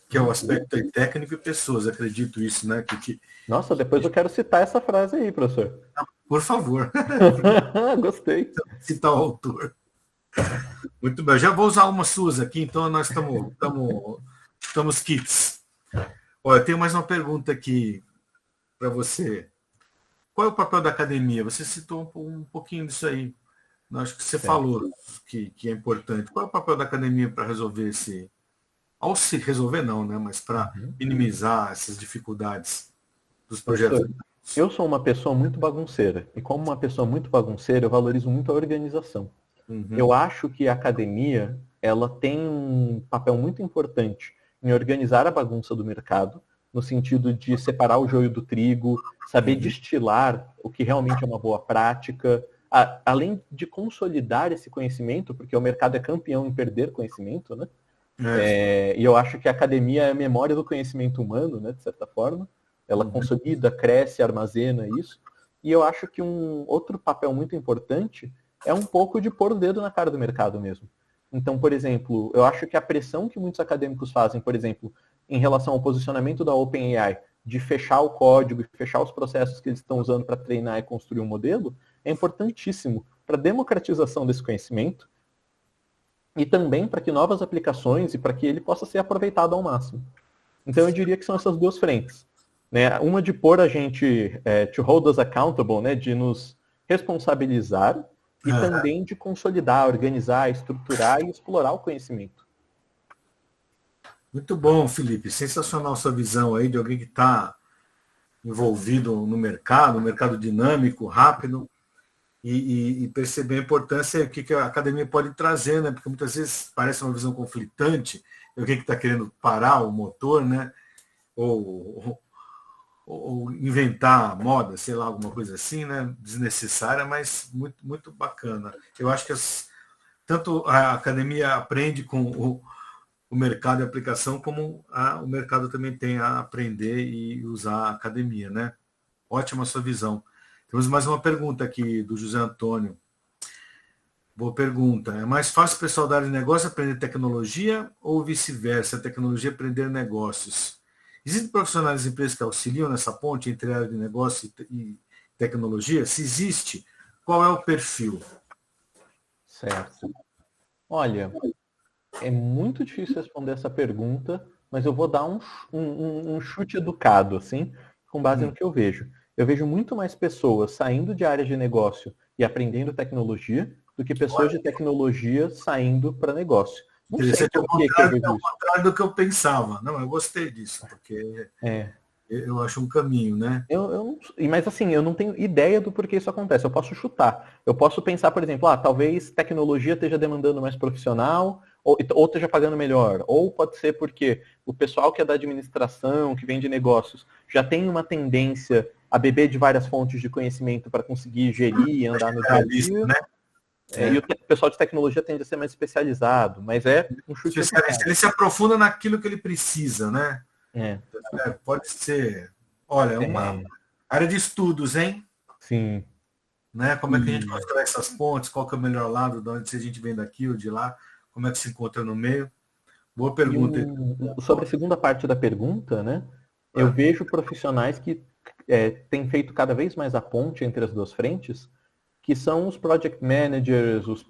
Que é o aspecto técnico e pessoas, acredito isso, né? Nossa, depois eu quero citar essa frase aí, professor. Por favor. Gostei. Citar o autor. Muito bem, já vou usar umas suas aqui, então nós estamos kits. Olha, eu tenho mais uma pergunta aqui para você. Qual é o papel da academia? Você citou um pouquinho disso aí. Acho que você falou que é importante. Qual é o papel da academia para resolver ao se resolver não, né? Mas para minimizar essas dificuldades dos projetos? Eu sou uma pessoa muito bagunceira. E como uma pessoa muito bagunceira, eu valorizo muito a organização. Eu acho que a academia ela tem um papel muito importante em organizar a bagunça do mercado, no sentido de separar o joio do trigo, saber destilar o que realmente é uma boa prática, além de consolidar esse conhecimento, porque o mercado é campeão em perder conhecimento, né? E eu acho que a academia é a memória do conhecimento humano, né, de certa forma. Ela consolida, cresce, armazena isso. E eu acho que um outro papel muito importante é um pouco de pôr o dedo na cara do mercado mesmo. Então, por exemplo, eu acho que a pressão que muitos acadêmicos fazem, por exemplo, em relação ao posicionamento da OpenAI, de fechar o código e fechar os processos que eles estão usando para treinar e construir um modelo, é importantíssimo para a democratização desse conhecimento e também para que novas aplicações e para que ele possa ser aproveitado ao máximo. Então, eu diria que são essas duas frentes. Né? Uma de pôr a gente, to hold us accountable, né? De nos responsabilizar, e também de consolidar, organizar, estruturar e explorar o conhecimento. Muito bom, Felipe. Sensacional sua visão aí de alguém que está envolvido no mercado dinâmico, rápido, e perceber a importância que a academia pode trazer, né? Porque muitas vezes parece uma visão conflitante, alguém que está querendo parar o motor, né? Ou inventar moda, sei lá, alguma coisa assim, né? Desnecessária, mas muito, muito bacana. Eu acho que tanto a academia aprende com o mercado e a aplicação, como o mercado também tem a aprender e usar a academia, né? Ótima sua visão. Temos mais uma pergunta aqui do José Antônio. Boa pergunta. É mais fácil o pessoal da área de negócio aprender tecnologia ou vice-versa, a tecnologia aprender negócios? Existem profissionais de empresas que auxiliam nessa ponte entre a área de negócio e tecnologia? Se existe, qual é o perfil? Certo. Olha, é muito difícil responder essa pergunta, mas eu vou dar um chute educado, assim, com base no que eu vejo. Eu vejo muito mais pessoas saindo de áreas de negócio e aprendendo tecnologia do que pessoas de tecnologia saindo para negócio. Não sei por que eu vejo isso. É o contrário do que eu pensava. Não, eu gostei disso, porque eu acho um caminho, né? Mas assim, eu não tenho ideia do porquê isso acontece. Eu posso chutar. Eu posso pensar, por exemplo, talvez tecnologia esteja demandando mais profissional, ou esteja pagando melhor. Ou pode ser porque o pessoal que é da administração, que vem de negócios, já tem uma tendência a beber de várias fontes de conhecimento para conseguir gerir e andar no dia a dia. Né? E o pessoal de tecnologia tende a ser mais especializado, mas é um chute. Ele se aprofunda naquilo que ele precisa, né? Pode ser. Olha, uma área de estudos, hein? Sim. Né? Como é que a gente constrói essas pontes? Qual que é o melhor lado? De onde, se a gente vem daqui ou de lá? Como é que se encontra no meio? Boa pergunta. Sobre a segunda parte da pergunta, né? Eu vejo profissionais que têm feito cada vez mais a ponte entre as duas frentes, que são os project managers, os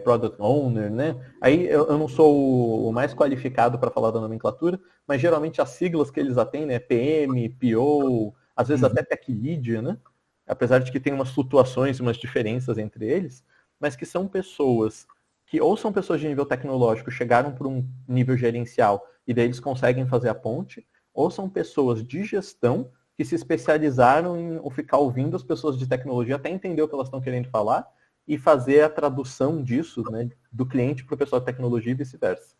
product owners, né? Aí eu não sou o mais qualificado para falar da nomenclatura, mas geralmente as siglas que eles atendem, né? PM, PO, às vezes até Tech Lead, né? Apesar de que tem umas flutuações, umas diferenças entre eles, mas que são pessoas que ou são pessoas de nível tecnológico, chegaram para um nível gerencial e daí eles conseguem fazer a ponte, ou são pessoas de gestão que se especializaram em ficar ouvindo as pessoas de tecnologia até entender o que elas estão querendo falar e fazer a tradução disso, né, do cliente para o pessoal de tecnologia e vice-versa.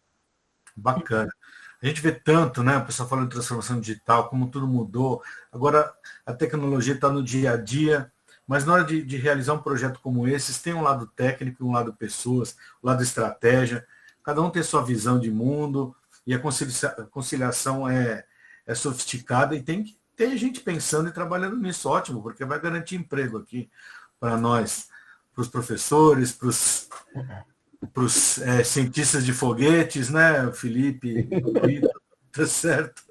Bacana. A gente vê tanto, né, o pessoal falando de transformação digital, como tudo mudou. Agora a tecnologia está no dia a dia, mas na hora de realizar um projeto como esse, tem um lado técnico, um lado pessoas, um lado estratégia. Cada um tem sua visão de mundo e a conciliação é sofisticada e tem que ter gente pensando e trabalhando nisso, ótimo, porque vai garantir emprego aqui para nós, para os professores, para os cientistas de foguetes, né, Felipe, tá certo.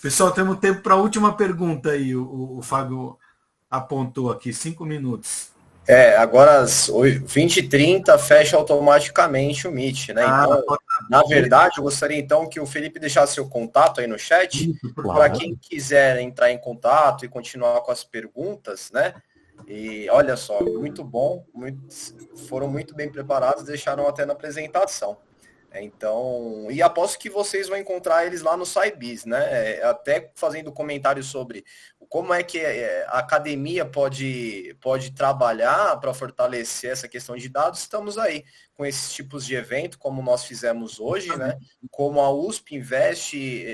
Pessoal, temos tempo para a última pergunta aí, o Fábio apontou aqui, 5 minutos. Agora às 20h30 fecha automaticamente o Meet, né? Então, na verdade, eu gostaria então que o Felipe deixasse seu contato aí no chat, para quem quiser entrar em contato e continuar com as perguntas, né? E olha só, muito bom, foram muito bem preparados, deixaram até na apresentação. Então, e aposto que vocês vão encontrar eles lá no SciBiz, né? Até fazendo comentários sobre como é que a academia pode trabalhar para fortalecer essa questão de dados. Estamos aí com esses tipos de evento, como nós fizemos hoje, né? Como a USP investe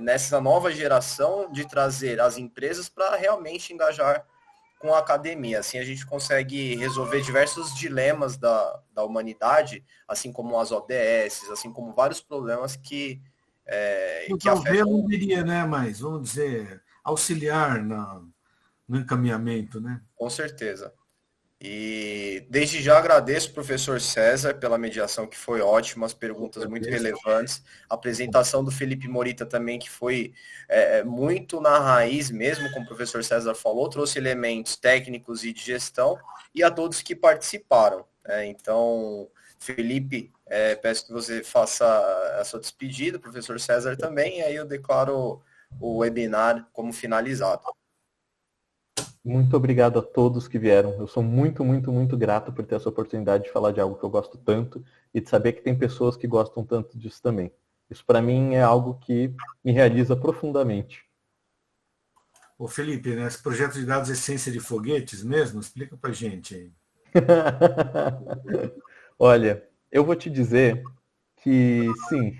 nessa nova geração de trazer as empresas para realmente engajar com a academia. Assim a gente consegue resolver diversos dilemas da humanidade, assim como as ODS, assim como vários problemas que afetam. Eu não diria, né, mas vamos dizer, auxiliar no encaminhamento, né? Com certeza. E desde já agradeço o professor César pela mediação, que foi ótima, as perguntas muito relevantes, a apresentação do Felipe Morita também, que foi muito na raiz mesmo, como o professor César falou, trouxe elementos técnicos e de gestão, e a todos que participaram. Então, Felipe, peço que você faça a sua despedida, professor César também, e aí eu declaro o webinar como finalizado. Muito obrigado a todos que vieram. Eu sou muito, muito, muito grato por ter essa oportunidade de falar de algo que eu gosto tanto e de saber que tem pessoas que gostam tanto disso também. Isso, para mim, é algo que me realiza profundamente. Ô Felipe, né, esse projeto de dados é essência de foguetes mesmo? Explica pra gente aí. Olha, eu vou te dizer que sim.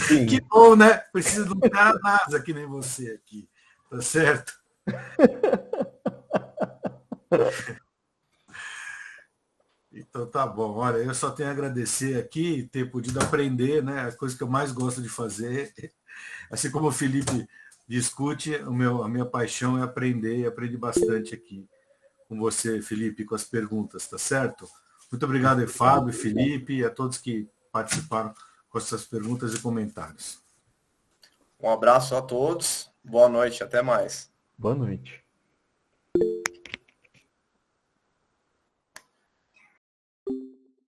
Sim. Que bom, né? Precisa de um cara NASA que nem você aqui. Tá certo? Então tá bom. Olha, eu só tenho a agradecer aqui ter podido aprender, né? A coisa que eu mais gosto de fazer. Assim como o Felipe discute, a minha paixão é aprender e aprendi bastante aqui com você, Felipe, com as perguntas, tá certo? Muito obrigado, Fábio, Felipe e a todos que participaram com essas perguntas e comentários. Um abraço a todos, boa noite, até mais. Boa noite.